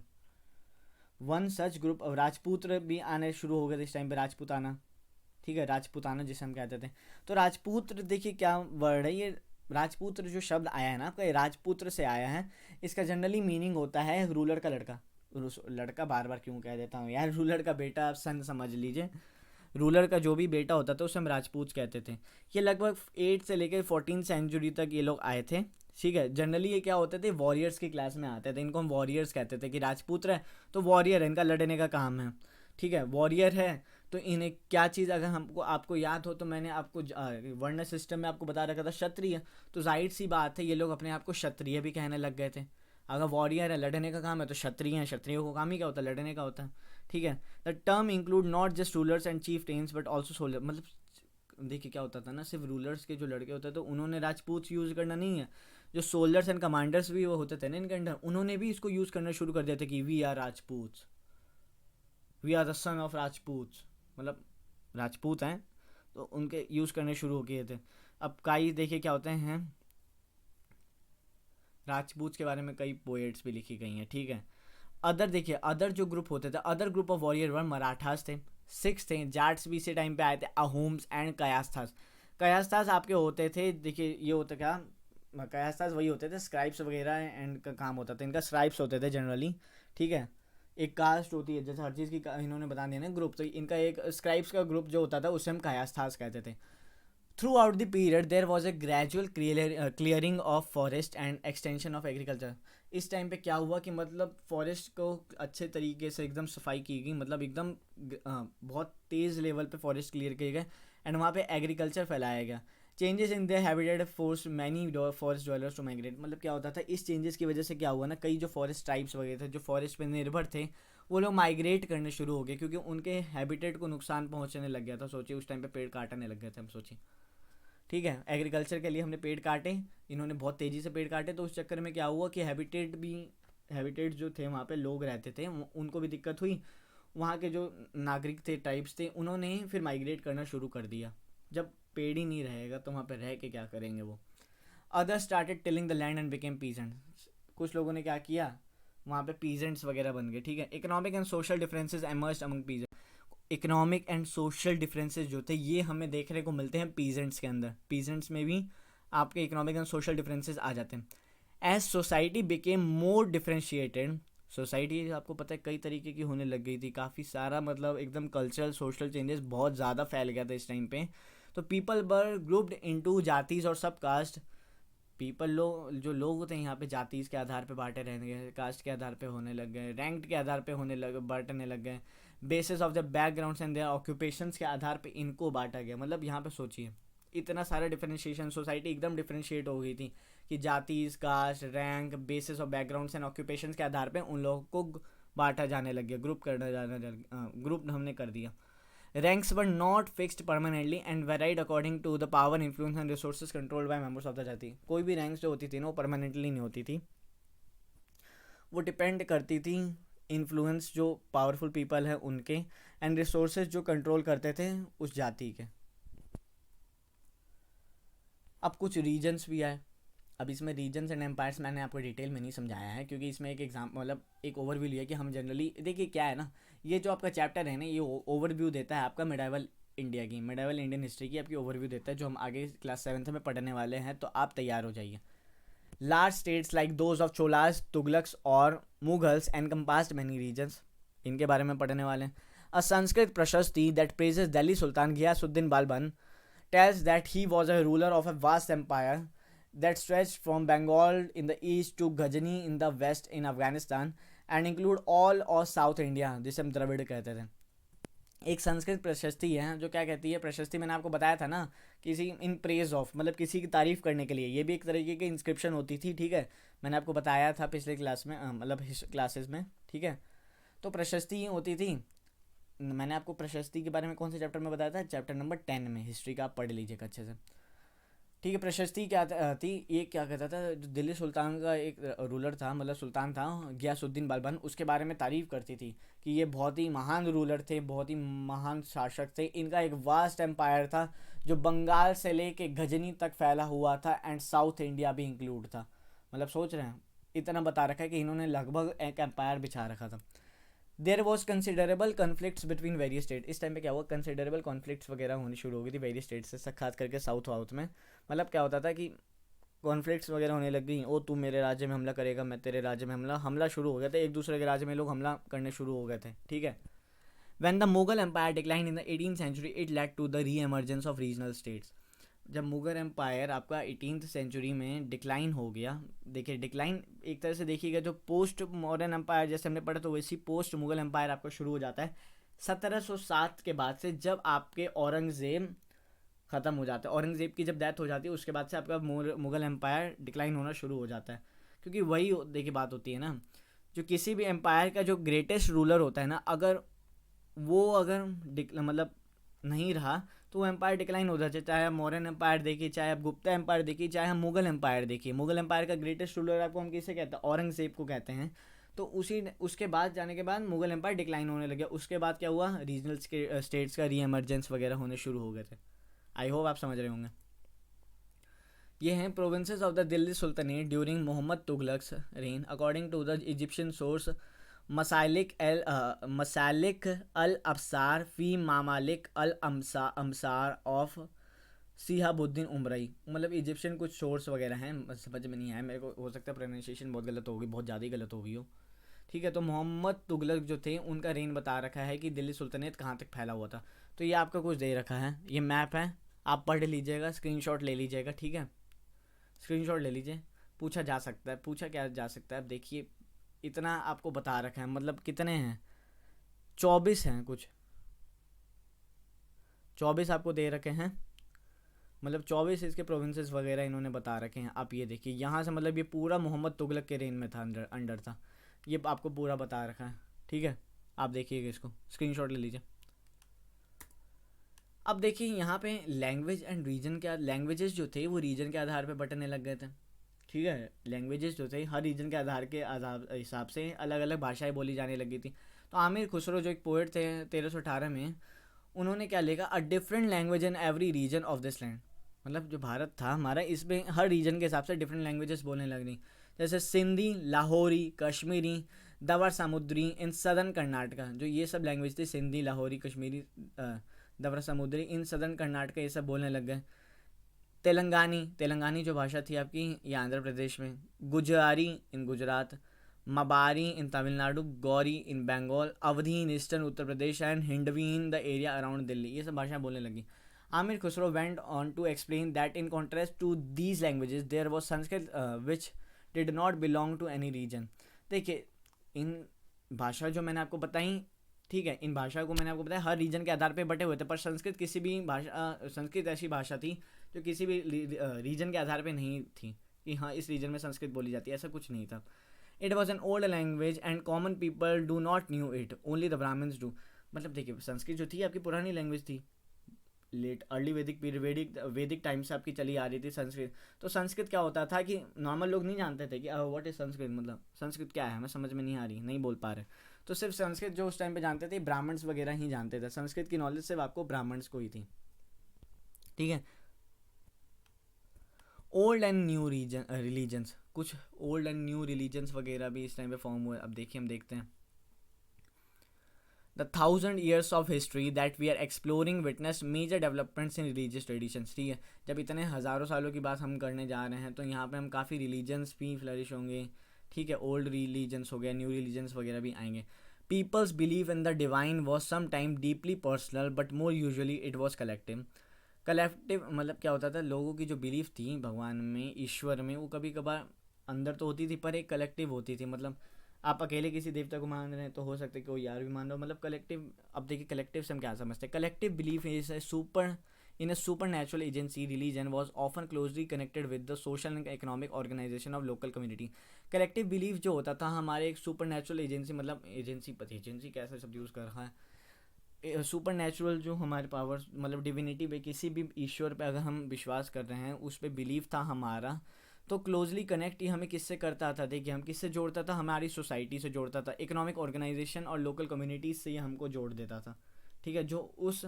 One such group of Rajputra भी आने शुरू हो गए थे इस टाइम पे, राजपूताना, ठीक है, राजपूताना जिसे हम कहते थे। तो राजपूत्र देखिए क्या वर्ड है ये, राजपुत्र जो शब्द आया है ना आपका, ये राजपुत्र से आया है। इसका जनरली मीनिंग होता है रूलर का लड़का। लड़का बार बार क्यों कह देता हूँ यार, रूलर का बेटा, आप सन समझ लीजिए। रूलर का जो भी बेटा होता था उसे हम राजपूत कहते थे। ये लगभग 8 से लेकर 14 सेंचुरी तक ये लोग आए थे, ठीक है। जनरली ये क्या होते थे, वॉरियर्स की क्लास में आते थे, इनको हम वॉरियर्स कहते थे कि राजपूत है तो वॉरियर है, इनका लड़ने का काम है, ठीक है, वॉरियर है। तो इन्हें क्या चीज़ अगर हमको आपको याद हो तो मैंने आपको वर्ण सिस्टम में आपको बता रखा था क्षत्रिय। तो जाहिर सी बात है ये लोग अपने आप को क्षत्रिय भी कहने लग गए थे। अगर वॉरियर है, लड़ने का काम है, तो क्षत्रिय है, क्षत्रियों को काम ही क्या होता है, लड़ने का होता है, ठीक है। The term include not just rulers and chieftains but also soldier. मतलब देखिए क्या होता था ना, सिर्फ रूलर्स के जो लड़के होते तो उन्होंने राजपूत यूज़ करना नहीं है, जो सोल्जर्स एंड कमांडर्स भी वो होते थे ना इनके अंडर, उन्होंने भी इसको यूज़ करना शुरू कर दिया था कि we are Rajput, we are the son of Rajput, मतलब राजपूत हैं, तो उनके यूज़ करने शुरू हो गए थे। अब कई देखिए क्या होते हैं, राजपूत के बारे में कई पोएट्स भी लिखी गई हैं, ठीक है। अदर देखिए, अदर जो ग्रुप होते थे, अदर ग्रुप ऑफ वॉरियर वर मराठास थे, सिक्स थे, जाट्स भी इसी टाइम पे आए थे, अहोम्स एंड कयास्थास। कयास्थास आपके होते थे, देखिए ये होता क्या, कयास्थास वही होते थे स्क्राइब्स वगैरह एंड का काम होता था इनका, स्क्राइब्स होते थे जनरली, ठीक है। एक कास्ट होती है, जैसे हर चीज़ की इन्होंने बता दिया ना ग्रुप, तो इनका एक स्क्राइब्स का ग्रुप जो होता था उसे हम कयास्थास कहते थे। Through out the period there was a gradual clearing of forest and extension of agriculture. इस टाइम पे क्या हुआ कि मतलब फॉरेस्ट को अच्छे तरीके से एकदम सफाई की गई, मतलब एकदम बहुत तेज़ लेवल पे फॉरेस्ट क्लियर किए गए एंड वहाँ पे एग्रीकल्चर फैलाया गया। Changes in their habitat force many forest dwellers to migrate. मतलब क्या होता था, इस चेंजेस की वजह से क्या हुआ ना, कई जो फॉरेस्ट टाइप्स वगैरह थे जो फॉरेस्ट पे निर्भर थे वो लोग माइग्रेट करने शुरू हो गए, क्योंकि उनके हैबिटेट को नुकसान पहुंचने लग गया था। सोचिए उस टाइम पे पेड़ काटने लग गए थे हम, सोचिए, ठीक है, एग्रीकल्चर के लिए हमने पेड़ काटे, इन्होंने बहुत तेज़ी से पेड़ काटे, तो उस चक्कर में क्या हुआ कि हैबिटेट जो थे वहाँ पे लोग रहते थे उनको भी दिक्कत हुई। वहाँ के जो नागरिक थे, टाइप्स थे, उन्होंने फिर माइग्रेट करना शुरू कर दिया। जब पेड़ ही नहीं रहेगा तो वहाँ पे रह के क्या करेंगे वो। Other started tilling the land and became peasants. कुछ लोगों ने क्या किया, वहाँ पे पीजेंट्स वगैरह बन गए, ठीक है। Economic and social differences emerged among peasants. Economic and social differences जो थे ये हमें देखने को मिलते हैं पीजेंट्स के अंदर, पीजेंट्स में भी आपके इकोनॉमिक एंड सोशल डिफरेंसेस आ जाते हैं। As society became more differentiated, society आपको पता है कई तरीके की होने लग गई थी, काफ़ी सारा मतलब एकदम कल्चरल सोशल चेंजेस बहुत ज़्यादा फैल गया था इस टाइम पे। तो पीपल वर ग्रुप्ड इनटू जातीज और सब कास्ट। पीपल जो लोग होते हैं यहाँ पे जातीज के आधार पे बांटे रहने गए, कास्ट के आधार पे होने लग गए, रैंक के आधार पे होने लगे, बांटने लग गए, basis of the backgrounds and their occupations के आधार पे इनको बांटा गया। मतलब यहाँ पे सोचिए इतना सारा डिफरेंशिएशन, सोसाइटी एकदम डिफरेंशिएट हो गई थी कि जातीज, caste, rank, basis of backgrounds and occupations के आधार पे उन लोगों को बांटा जाने लग गया, ग्रुप हमने कर दिया। Ranks were not fixed permanently and varied according to the power, influence and resources controlled by members of the जाति। कोई भी रैंक्स जो होती थी ना वो परमानेंटली नहीं होती थी, वो डिपेंड करती थी इन्फ्लुएंस जो पावरफुल पीपल है उनके, एंड रिसोर्सेज जो कंट्रोल करते थे उस जाति के। अब कुछ रीजन्स भी आए। अब इसमें रीजन्स एंड एम्पायर्स मैंने आपको डिटेल में नहीं समझाया है, क्योंकि इसमें एक एग्जाम मतलब एक ओवरव्यू लिया कि हम जनरली देखिए क्या है ना, ये जो आपका चैप्टर है ना ये ओवरव्यू देता है आपका मिडाइवल इंडिया की, मिडाइवल इंडियन हिस्ट्री की आपकी ओवरव्यू देता है, जो हम आगे क्लास 7th में पढ़ने वाले हैं, तो आप तैयार हो जाइए। Large states like those of Cholas, Tughlaqs और मुगल्स एनकम्पास्ड मैनी रीजन्स, इनके बारे में पढ़ने वाले हैं। अ संस्कृत प्रशस्ति that praises Delhi Sultan Ghiyasuddin Balban tells that he was a ruler of a vast empire that stretched from Bengal in the east to Ghazni in the west in Afghanistan and include all of South India, जिसे हम द्रविड़ कहते थे। एक संस्कृत प्रशस्ति है जो क्या कहती है, प्रशस्ति मैंने आपको बताया था ना, किसी इन प्रेज ऑफ मतलब किसी की तारीफ करने के लिए, ये भी एक तरीके की इंस्क्रिप्शन होती थी, ठीक है। मैंने आपको बताया था पिछले क्लास में, मतलब क्लासेस में, ठीक है। तो प्रशस्ति होती थी, मैंने आपको प्रशस्ति के बारे में कौन से चैप्टर में बताया था, चैप्टर नंबर 10 में, हिस्ट्री का आप पढ़ लीजिएगा अच्छे से। ठीक है, प्रशस्ति क्या थी, ये क्या कहता था, जो दिल्ली सुल्तान का एक रूलर था, मतलब सुल्तान था, गयासुद्दीन बलबन, उसके बारे में तारीफ करती थी कि ये बहुत ही महान रूलर थे, बहुत ही महान शासक थे। इनका एक वास्ट एम्पायर था जो बंगाल से लेके गजनी तक फैला हुआ था, एंड साउथ इंडिया भी इंक्लूड था। मतलब सोच रहे हैं, इतना बता रखा है कि इन्होंने लगभग एक एम्पायर बिछा रखा था। There was considerable conflicts between various state. इस टाइम पे क्या हुआ, कंसिडरेबल कॉन्फ्लिक्ट्स वगैरह होनी शुरू हो गई थी वेरियस स्टेट से, खास करके साउथ वाउथ में। मतलब क्या होता था कि कॉन्फ्लिक्ट्स वगैरह होने लग गई, ओ तू मेरे राज्य में हमला करेगा, मैं तेरे राज्य में हमला हमला शुरू हो गया था, एक दूसरे के राज्य में लोग हमला करने शुरू हो गए थे। ठीक है, when the Mughal empire decline in the 18th century it led to the re emergence of regional states. जब मुगल एम्पायर आपका 18th सेंचुरी में डिक्लाइन हो गया, देखिए डिक्लाइन एक तरह से देखिएगा, जो पोस्ट मॉडर्न एम्पायर जैसे हमने पढ़ा तो वैसी पोस्ट मुगल एम्पायर आपका शुरू हो जाता है 1707 के बाद से, जब आपके औरंगजेब ख़त्म हो जाता है। औरंगजेब की जब डेथ हो जाती है उसके बाद से आपका मुगल एम्पायर डिक्लाइन होना शुरू हो जाता है। क्योंकि वही देखिए बात होती है ना, जो किसी भी एम्पायर का जो ग्रेटेस्ट रूलर होता है ना, अगर वो अगर मतलब नहीं रहा तो वो एम्पायर डिक्लाइन हो जाता है। चाहे आप मौर्यन एम्पायर देखिए, चाहे आप गुप्ता एम्पायर देखिए, चाहे हम मुगल एम्पायर देखिए। मुगल एम्पायर का ग्रेटेस्ट रूलर आपको हम किसे कहते हैं, औरंगजेब को कहते हैं। तो उसी उसके बाद जाने के बाद मुगल एम्पायर डिक्लाइन होने लगे। उसके बाद क्या हुआ, रीजनल स्टेट्स का री एमर्जेंस वगैरह होने शुरू हो गए थे। आई होप आप समझ रहे होंगे। ये हैं provinces of the Delhi sultanate during Mohammad Tughlaq's reign, according to the Egyptian source मसालिक अल अबसार फी मामालिक अल अमसार ऑफ सिहाबुद्दीन उमरई। मतलब इजिप्शियन कुछ सोर्स वगैरह हैं, समझ में नहीं आया मेरे को, हो सकता है प्रोनाउंसिएशन बहुत गलत होगी, बहुत ज़्यादा ही गलत होगी हो। ठीक है, तो मोहम्मद तुगलक जो थे उनका रेन बता रखा है कि दिल्ली सुल्तानेत कहाँ तक फैला हुआ था। तो ये आपका कुछ दे रखा है, ये मैप है, आप पढ़ लीजिएगा, स्क्रीनशॉट ले लीजिएगा। ठीक है, स्क्रीनशॉट ले लीजिए। पूछा जा सकता है, पूछा क्या जा सकता है, अब देखिए इतना आपको बता रखा है, मतलब कितने हैं, 24 हैं, कुछ 24 आपको दे रखे हैं, मतलब 24 इसके प्रोविंसेस वगैरह इन्होंने बता रखे हैं। आप ये देखिए यहाँ से, मतलब ये पूरा मोहम्मद तुगलक के रेन में था, अंडर था, ये आपको पूरा बता रखा है। ठीक है, आप देखिएगा, इसको स्क्रीनशॉट ले लीजिए। अब देखिए यहाँ पे लैंग्वेज एंड रीजन, क्या लैंग्वेजेस जो थे वो रीजन के आधार पे बंटने लग गए थे। ठीक है, लैंग्वेजेस जो थे हर रीजन के आधार के हिसाब से अलग अलग भाषाएं बोली जाने लगी थी। तो आमिर खुसरो जो एक पोइट थे 1318 में, उन्होंने क्या लिखा, a different language in every region of this land. मतलब जो भारत था हमारा, इसमें हर रीजन के हिसाब से डिफरेंट लैंग्वेजेस बोलने लग गई। जैसे सिंधी, लाहौरी, कश्मीरी, दवर समुद्री इन सदर्न कर्नाटका, जो ये सब लैंग्वेज थी, सिंधी, लाहौरी, कश्मीरी, दवर समुद्री इन सदर्न कर्नाटका, ये सब बोलने लग गए। तेलंगानी, तेलंगानी जो भाषा थी आपकी, ये आंध्र प्रदेश में। गुजरारी इन गुजरात, मबारी इन तमिलनाडु, गौरी in Bengal, Awadhi in eastern Uttar Pradesh, and Hindavi in the area around Delhi, ये सब भाषाएं बोलने लगी। Amir Khusro went on to explain that in contrast to these languages there was Sanskrit which did not belong to any region. देखिए इन भाषा जो मैंने आपको बताई, ठीक है, इन भाषा को मैंने आपको बताया हर रीजन के आधार पे बटे हुए थे, पर संस्कृत किसी भी भाषा, संस्कृत ऐसी भाषा थी जो किसी भी रीजन के आधार पे नहीं थी कि हाँ इस रीजन में संस्कृत बोली जाती है, ऐसा कुछ नहीं था। It was an old language and common people do not knew it, only the Brahmans do. मतलब देखिए संस्कृत जो थी आपकी पुरानी लैंग्वेज थी, late early Vedic period, Vedic time से आपकी चली आ रही थी संस्कृत। तो संस्कृत क्या होता था कि नॉर्मल लोग नहीं जानते थे कि व्हाट इज संस्कृत, मतलब संस्कृत क्या है, हमें समझ में नहीं आ रही, नहीं बोल पा रहे। तो सिर्फ संस्कृत जो उस टाइम पे जानते थे ब्राह्मण्स वगैरह ही जानते थे, संस्कृत की नॉलेज सिर्फ आपको ब्राह्मण्स को ही थी। ठीक है, old and new region religions, कुछ ओल्ड एंड न्यू रिलीजन्स वगैरह भी इस टाइम पे फॉर्म हुए। अब देखिए हम देखते हैं, the 1000 years of history that we are exploring witnessed major developments in religious traditions। ठीक है, जब इतने हज़ारों सालों की बात हम करने जा रहे हैं तो यहाँ पे हम काफ़ी रिलीजन्स भी फ्लरिश होंगे। ठीक है, ओल्ड रिलीजन्स हो गया, न्यू रिलीजन्स वगैरह भी आएंगे। Peoples believe in the divine was some time deeply personal but more usually it was collective. Collective मतलब क्या होता था, लोगों की जो बिलीफ थी भगवान में, ईश्वर में, वो कभी कभार अंदर तो होती थी पर एक कलेक्टिव होती थी। मतलब आप अकेले किसी देवता को मान रहे हैं तो हो सकता है कि कोई यार भी मान रहे हो, मतलब कलेक्टिव। अब देखिए कलेक्टिव से हम क्या समझते हैं, collective belief is a super in a super natural agency religion was often closely connected with the social and economic organization of local community. Collective belief जो होता था हमारे एक सुपर नेचुरल एजेंसी, मतलब एजेंसी कैसा शब्द यूज़ कर रहा है, सुपर नेचुरल जो हमारे पावर्स मतलब डिविनिटी पे, किसी भी ईश्वर पे अगर हम विश्वास कर रहे हैं, उस पर बिलीव था हमारा, तो क्लोजली कनेक्ट ये हमें किससे करता था? देखिए, हम किससे जोड़ता था? हमारी सोसाइटी से जोड़ता था, इकोनॉमिक ऑर्गेनाइजेशन और लोकल कम्युनिटीज से ये हमको जोड़ देता था, ठीक है, जो उस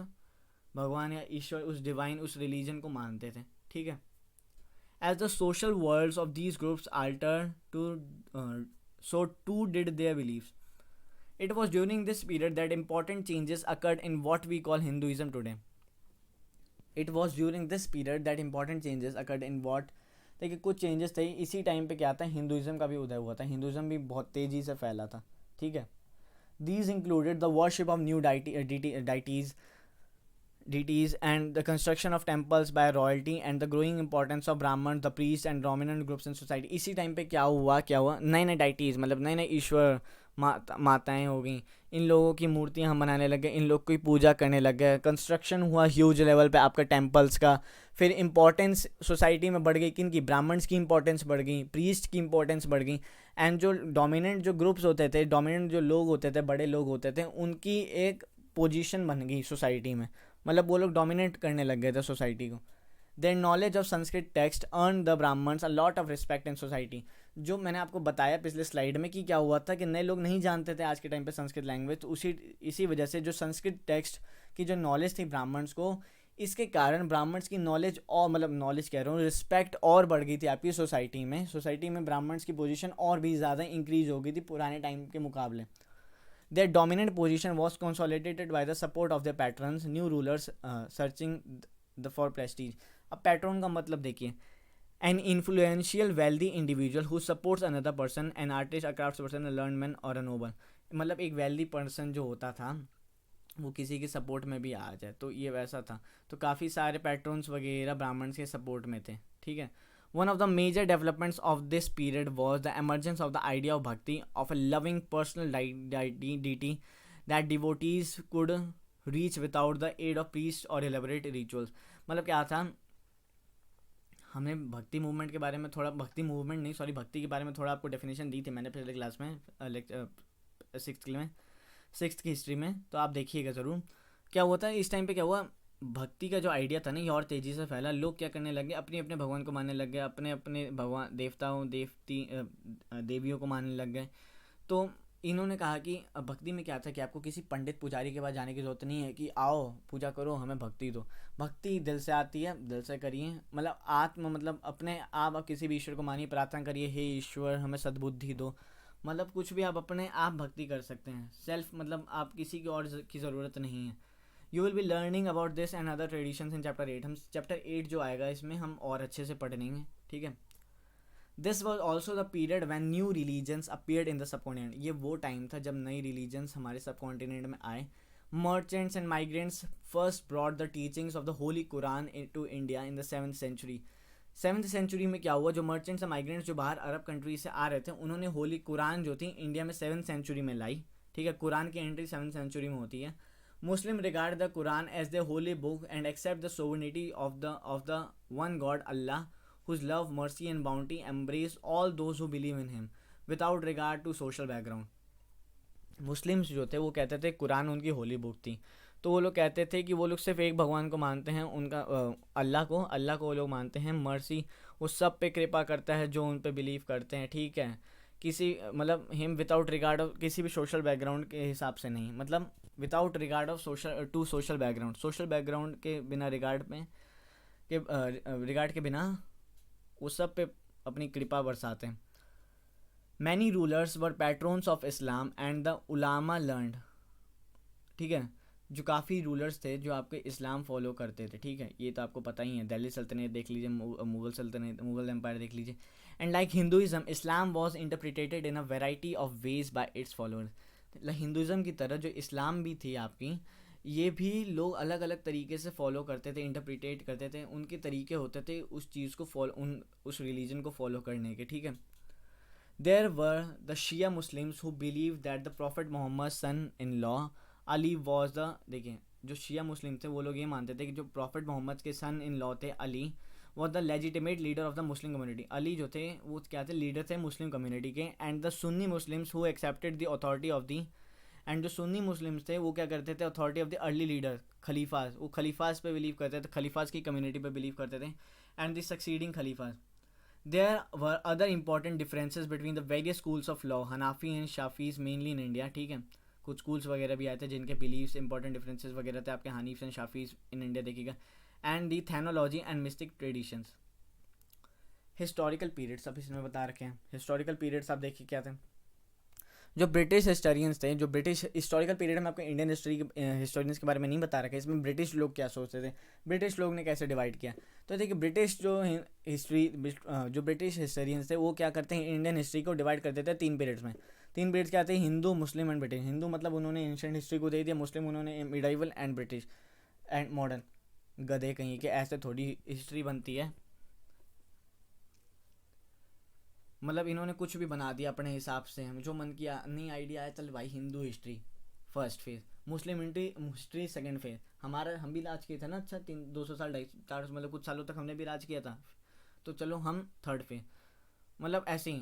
भगवान या ईश्वर, उस डिवाइन, उस रिलीजन को मानते थे, ठीक है. As the social worlds of these groups altered so too did their beliefs. It was during this period that important changes occurred in what we call Hinduism today. It was during this period that important changes occurred in what, देखिए कुछ changes थे इसी time पे, क्या था, Hinduism का भी उदय हुआ था, हिंदुइज्म भी बहुत तेज़ी से फैला था, ठीक है. These included the worship of new deities and the construction of temples by royalty and the growing importance of brahmans, the priests and dominant groups in society. इसी टाइम पे क्या हुआ नए नए डाइटीज़, मतलब नए नए ईश्वर, माताएं हो गई, इन लोगों की मूर्तियां हम बनाने लग गए, इन लोग की पूजा करने लग गए, कंस्ट्रक्शन हुआ ह्यूज लेवल पे आपका टेम्पल्स का. फिर इंपॉर्टेंस सोसाइटी में बढ़ गई, किन की? ब्राह्मण्स की इंपॉर्टेंस बढ़ गई, प्रीस्ट की इंपॉर्टेंस बढ़ गई. एंड जो डोमिनेंट जो ग्रुप्स होते थे, डोमिनेंट जो लोग होते थे, बड़े लोग होते थे, उनकी एक पोजीशन बन गई सोसाइटी में, मतलब वो लोग डोमिनेट करने लग गए थे सोसाइटी को. Their knowledge of Sanskrit text earn the Brahmans a lot of respect in society. जो मैंने आपको बताया पिछले स्लाइड में कि क्या हुआ था कि नए लोग नहीं जानते थे आज के टाइम पे संस्कृत लैंग्वेज, तो इसी वजह से जो संस्कृत टेक्स्ट की जो नॉलेज थी ब्राह्मण्स को, इसके कारण ब्राह्मण्स की नॉलेज, और मतलब नॉलेज कह रहा हूँ, रिस्पेक्ट और बढ़ गई थी आपकी सोसाइटी में ब्राह्मण्स की पोजीशन और भी ज़्यादा इंक्रीज हो गई थी पुराने टाइम के मुकाबले. Their dominant position was consolidated by the support of their patrons, new rulers searching for prestige. अब patron का मतलब देखिए, an influential wealthy individual who supports another person, an artist, a craftsperson, a learned man or a noble. मतलब एक wealthy person जो होता था वो किसी के सपोर्ट में भी आ जाए, तो ये वैसा था. तो काफ़ी सारे पैट्रॉन्स वगैरह ब्राह्मण्स के सपोर्ट में थे, ठीक है. One of the major developments of this period was the emergence of the idea of bhakti, of a loving personal deity that devotees could reach without the aid of priests or elaborate rituals. मतलब क्या था, हमने भक्ति movement के बारे में थोड़ा, भक्ति के बारे में थोड़ा आपको डेफिनेशन दी थी मैंने पिछले क्लास में, सिक्स्थ की हिस्ट्री में, तो आप देखिएगा ज़रूर. क्या हुआ था इस टाइम पे, क्या हुआ, भक्ति का जो आइडिया था ना ये और तेज़ी से फैला. लोग क्या करने लगे, अपने अपने भगवान को मानने लग गए, अपने अपने भगवान देवियों को मानने लग गए. तो इन्होंने कहा कि भक्ति में क्या था कि आपको किसी पंडित पुजारी के पास जाने की ज़रूरत नहीं है कि आओ पूजा करो, हमें भक्ति दो. भक्ति दिल से आती है, दिल से करिए, मतलब अपने आप किसी भी ईश्वर को मानिए, प्रार्थना करिए, हे ईश्वर हमें सद्बुद्धि दो, मतलब कुछ भी आप अपने आप भक्ति कर सकते हैं, सेल्फ, मतलब आप किसी की और की ज़रूरत नहीं है. You will be learning about this and other traditions in chapter 8. हम चैप्टर 8 जो आएगा इसमें हम और अच्छे से पढ़ लेंगे, ठीक है. This was also the period van new religions appeared in the subcontinent. ये वो टाइम था जब नई रिलीजन्स हमारे सबकॉन्टिनेंट में आए. Merchants and migrants first brought the teachings of the holy Quran to India in the 7th century. 7th century में क्या हुआ, जो मर्चेंट्स एंड माइग्रेंट्स जो बाहर अरब कंट्री से आ रहे थे, उन्होंने होली कुरान जो थी इंडिया में 7th century में लाई, ठीक है. कुरान की एंट्री 7th century में होती है. Muslim regard the Quran as their holy book and accept the sovereignty of the one God Allah, whose love, mercy and bounty embrace all those who believe in him without regard to social background. Muslims जो थे वो कहते थे कुरान उनकी Holi book थी, तो वो लोग कहते थे कि वो लोग सिर्फ एक भगवान को मानते हैं, उनका अल्लाह को वो लोग मानते हैं. मर्सी वो सब पे कृपा करता है जो उन पे बिलीव करते हैं, ठीक है. किसी मतलब हिम विदाउट रिगार्ड ऑफ किसी भी सोशल बैकग्राउंड के हिसाब से नहीं, मतलब without regard of social background के बिना रिगार्ड के बिना वो सब पे अपनी कृपा बरसाते हैं. Many rulers were patrons of Islam and the ulama learned, ठीक है. जो काफ़ी रूलर्स थे जो आपके इस्लाम फॉलो करते थे, ठीक है, ये तो आपको पता ही है. दिल्ली सल्तनत देख लीजिए, मुगल एम्पायर देख लीजिए. And like Hinduism, Islam was interpreted in a variety of ways bye it's followers. Hinduism की तरह जो इस्लाम भी थी आपकी, ये भी लोग अलग अलग तरीके से फॉलो करते थे, इंटरप्रिटेट करते थे. उनके तरीके होते थे उस चीज़ को उस रिलीजन को फॉलो करने के, ठीक है. There were the Shia Muslims who believed that the Prophet Muhammad's son-in-law Ali was the, देखिए जो शिया मुस्लिम थे वो लोग ये मानते थे कि जो प्रॉफिट मोहम्मद के सन इन लॉ थे Ali, was the legitimate leader of the Muslim community. Ali जो थे वो क्या थे, लीडर थे मुस्लिम कम्युनिटी के. And the Sunni Muslims who accepted the authority of the and जो सुन्नी मुस्लिम्स थे वो क्या करते थे, authority of the early leader khalifas, वो खलीफाज पे बिलीव करते थे, खलीफाज की कम्युनिटी पे बिलीव करते थे, and the succeeding khalifas. There were other important differences between the various schools of law, Hanafis and Shafis mainly in India. ठीक है, कुछ स्कूल्स वगैरह भी आए थे जिनके बिलीव्स इंपॉर्टेंट डिफरेंसेस वगैरह थे आपके Hanif and Shafis in India, देखिएगा. And the theology and mystic traditions. Historical periods अब इसमें बता रखे हैं. हिस्टोरिकल पीरियड्स आप देखिए क्या थे. जो ब्रिटिश हिस्टोरियंस थे, जो ब्रिटिश हिस्टोरिकल पीरियड में आपको इंडियन हिस्ट्री हिस्टोरियंस के बारे में नहीं बता रखा है, इसमें ब्रिटिश लोग क्या सोचते थे, ब्रिटिश लोग ने कैसे डिवाइड किया. तो देखिए ब्रिटिश जो हिस्ट्री जो ब्रिटिश हिस्टोरियंस थे वो क्या करते हैं, इंडियन हिस्ट्री को डिवाइड कर देते हैं 3 पीरियड्स में. 3 पीरियड्स क्या आते हैं, Hindu, Muslim and British. Hindu मतलब उन्होंने एंशिएंट हिस्ट्री को दे दिया, मुस्लिम उन्होंने medieval, and British and modern. गधे कहीं के, ऐसे थोड़ी हिस्ट्री बनती है. मतलब इन्होंने कुछ भी बना दिया अपने हिसाब से, हमें जो मन किया, नहीं आइडिया है, चल भाई हिंदू हिस्ट्री फर्स्ट फेज, मुस्लिम हिस्ट्री सेकंड फेज. हमारा हम भी राज किए थे ना, अच्छा 200 साल 250 मतलब कुछ सालों तक हमने भी राज किया था, तो चलो हम थर्ड फेज. मतलब ऐसे ही,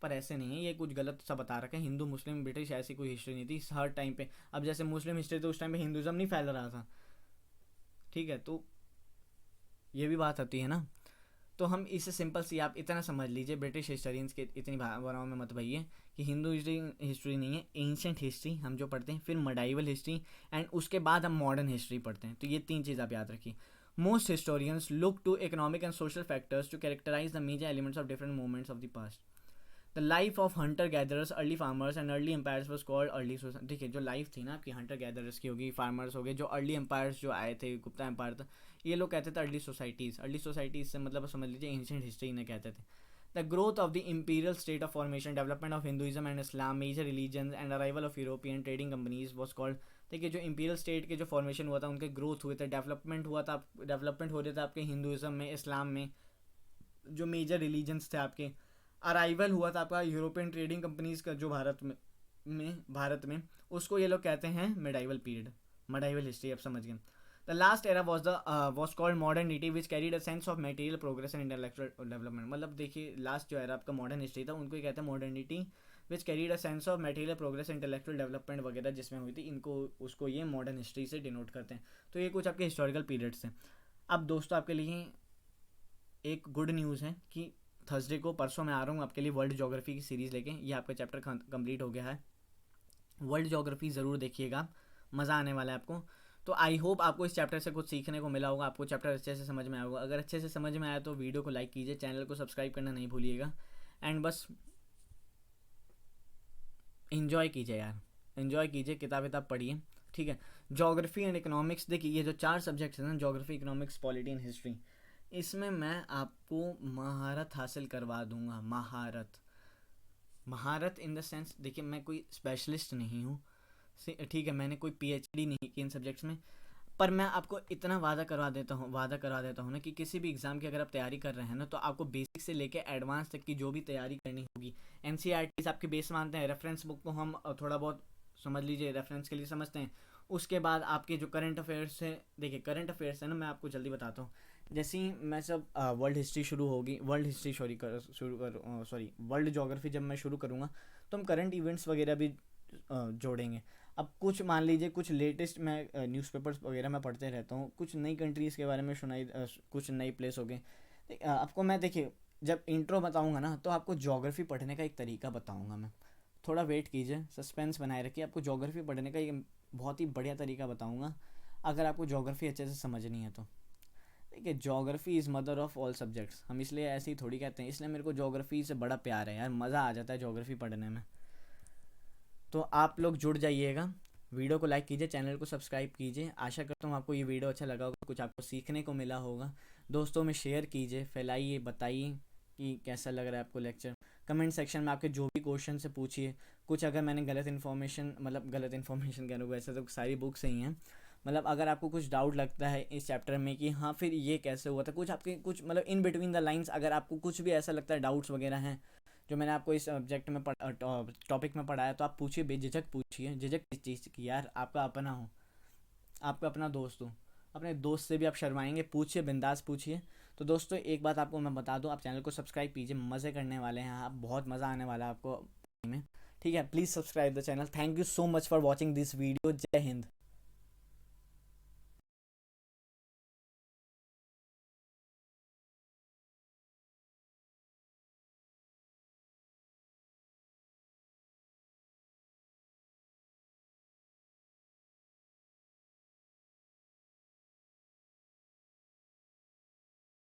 पर ऐसे नहीं है, ये कुछ गलत सा बता रखा है. हिंदू मुस्लिम ब्रिटिश ऐसी कोई हिस्ट्री नहीं थी हर टाइम पे. अब जैसे मुस्लिम हिस्ट्री तो उस टाइम पे हिंदुज़म नहीं फैल रहा था, ठीक है, तो ये भी बात आती है ना. तो हम इसे सिंपल सी आप इतना समझ लीजिए, ब्रिटिश हिस्टोरियंस के इतनी भावनाओं में मत भइए कि हिंदू हिस्ट्री नहीं है, एंशिएंट हिस्ट्री हम जो पढ़ते हैं, फिर मेडाइवल हिस्ट्री, एंड उसके बाद हम मॉडर्न हिस्ट्री पढ़ते हैं. तो ये 3 चीज़ आप याद रखिए. Most historians look to economic and social factors to characterize the major elements of different movements of the past. The life of hunter gatherers, early farmers and early empires was called early society. देखिए जो life थी ना आपकी Hunter gatherers की होगी, farmers हो गए, जो अर्ली एम्पायर्स जो आए थे, गुप्ता एम्पायर था, ये लोग कहते थे अर्ली सोसाइटीज़. अर्ली सोसाइटीज़ से मतलब समझ लीजिए एंशिएंट हिस्ट्री इन्हें कहते थे. The growth of the imperial state of formation, development of Hinduism and Islam, major religion and arrival of European trading companies was called. देखिए जो इंपीरियल स्टेट के जो फॉर्मेशन हुआ था, उनके ग्रोथ हुए थे, डेवलपमेंट हुआ था, डेवलपमेंट हो रहे थे आपके हिंदुइज्म में, इस्लाम में, जो मेजर रिलीजन्स थे आपके, अराइवल हुआ था आपका यूरोपियन ट्रेडिंग कंपनीज का जो भारत में उसको ये लोग कहते हैं मिडाइवल पीरियड, मिडाइवल हिस्ट्री. आप समझ गए. The last era was called modernity which carried a sense of material progress and intellectual development. मतलब देखिए लास्ट जो एरा आपका मॉडर्न हिस्ट्री था, उनको ये कहते हैं modernity which carried a sense of material progress intellectual development वगैरह जिसमें हुई थी, इनको उसको ये मॉडर्न हिस्ट्री से डिनोट करते हैं. तो ये कुछ आपके हिस्टोरिकल पीरियड्स हैं. अब दोस्तों आपके लिए एक गुड न्यूज़ है कि थर्सडे को, परसों मैं आ रहा हूँ आपके लिए वर्ल्ड ज्योग्राफी की सीरीज़ लेके. ये आपका चैप्टर कंप्लीट हो गया है. वर्ल्ड ज्योग्राफी ज़रूर देखिएगा, मज़ा आने वाला है आपको. तो आई होप आपको इस चैप्टर से कुछ सीखने को मिला होगा, आपको चैप्टर अच्छे से समझ में आया होगा. अगर अच्छे से समझ में आया तो वीडियो को लाइक कीजिए, चैनल को सब्सक्राइब करना नहीं भूलिएगा, एंड बस इन्जॉय कीजिए यार, इन्जॉय कीजिए, किताब पढ़िए, ठीक है. ज्योग्राफी एंड इकोनॉमिक्स, देखिए ये जो 4 सब्जेक्ट्स हैं ना, geography, economics, polity and history, इसमें मैं आपको महारत हासिल करवा दूंगा. महारत इन द सेंस, देखिए मैं कोई स्पेशलिस्ट नहीं हूँ, ठीक है, मैंने कोई पीएचडी नहीं की इन सब्जेक्ट्स में, पर मैं आपको इतना वादा करवा देता हूँ ना कि किसी भी एग्ज़ाम की अगर आप तैयारी कर रहे हैं ना, तो आपको बेसिक से लेकर एडवांस तक की जो भी तैयारी करनी होगी, एनसीईआरटीज़ आपके बेस मानते हैं, रेफरेंस बुक को हम थोड़ा बहुत समझ लीजिए रेफरेंस के लिए समझते हैं. उसके बाद आपके जो करंट अफेयर्स है, देखिए करंट अफेयर्स है ना, मैं आपको जल्दी बताता हूँ. जैसे ही मैं सब वर्ल्ड हिस्ट्री शुरू होगी, वर्ल्ड ज्योग्राफी जब मैं शुरू करूँगा, तो हम करंट इवेंट्स वगैरह भी जोड़ेंगे. अब कुछ मान लीजिए कुछ लेटेस्ट मैं न्यूज़पेपर्स वगैरह मैं पढ़ते रहता हूँ, कुछ नई कंट्रीज़ के बारे में सुनाई, कुछ नई प्लेस हो गए. आपको मैं देखिए जब इंट्रो बताऊँगा ना, तो आपको ज्योग्राफी पढ़ने का एक तरीका बताऊँगा मैं. थोड़ा वेट कीजिए, सस्पेंस बनाए रखिए. आपको ज्योग्राफी पढ़ने का एक बहुत ही बढ़िया तरीका बताऊँगा, अगर आपको ज्योग्राफी अच्छे से समझनी है तो. देखिए geography is mother of all subjects, हम इसलिए ऐसे ही थोड़ी कहते हैं, इसलिए मेरे को ज्योग्राफी से बड़ा प्यार है यार, मज़ा आ जाता है ज्योग्राफी पढ़ने में. तो आप लोग जुड़ जाइएगा, वीडियो को लाइक कीजिए, चैनल को सब्सक्राइब कीजिए. आशा करता हूँ आपको ये वीडियो अच्छा लगा होगा, कुछ आपको सीखने को मिला होगा. दोस्तों में शेयर कीजिए, फैलाइए, बताइए कि कैसा लग रहा है आपको लेक्चर. कमेंट सेक्शन में आपके जो भी क्वेश्चन से पूछिए. कुछ अगर मैंने गलत इन्फॉर्मेशन कह रहा हूँ, वैसे तो सारी बुक्स सही हैं, मतलब अगर आपको कुछ डाउट लगता है इस चैप्टर में कि हाँ फिर ये कैसे हुआ था, कुछ आपके कुछ मतलब इन बिटवीन द लाइंस अगर आपको कुछ भी ऐसा लगता है, डाउट्स वगैरह हैं जो मैंने आपको इस सब्जेक्ट में टॉपिक में पढ़ाया, तो आप पूछिए, बेझिझक पूछिए. झिझक किस चीज़ की यार, आपका अपना हो, आपका अपना दोस्त हो, अपने दोस्त से भी आप शर्माएंगे, पूछिए, बिंदास पूछिए. तो दोस्तों एक बात आपको मैं बता दूं, आप चैनल को सब्सक्राइब कीजिए, मज़े करने वाले हैं आप, बहुत मज़ा आने वाला है आपको में, ठीक है, please subscribe the channel. Thank you so much for watching this video. जय हिंद।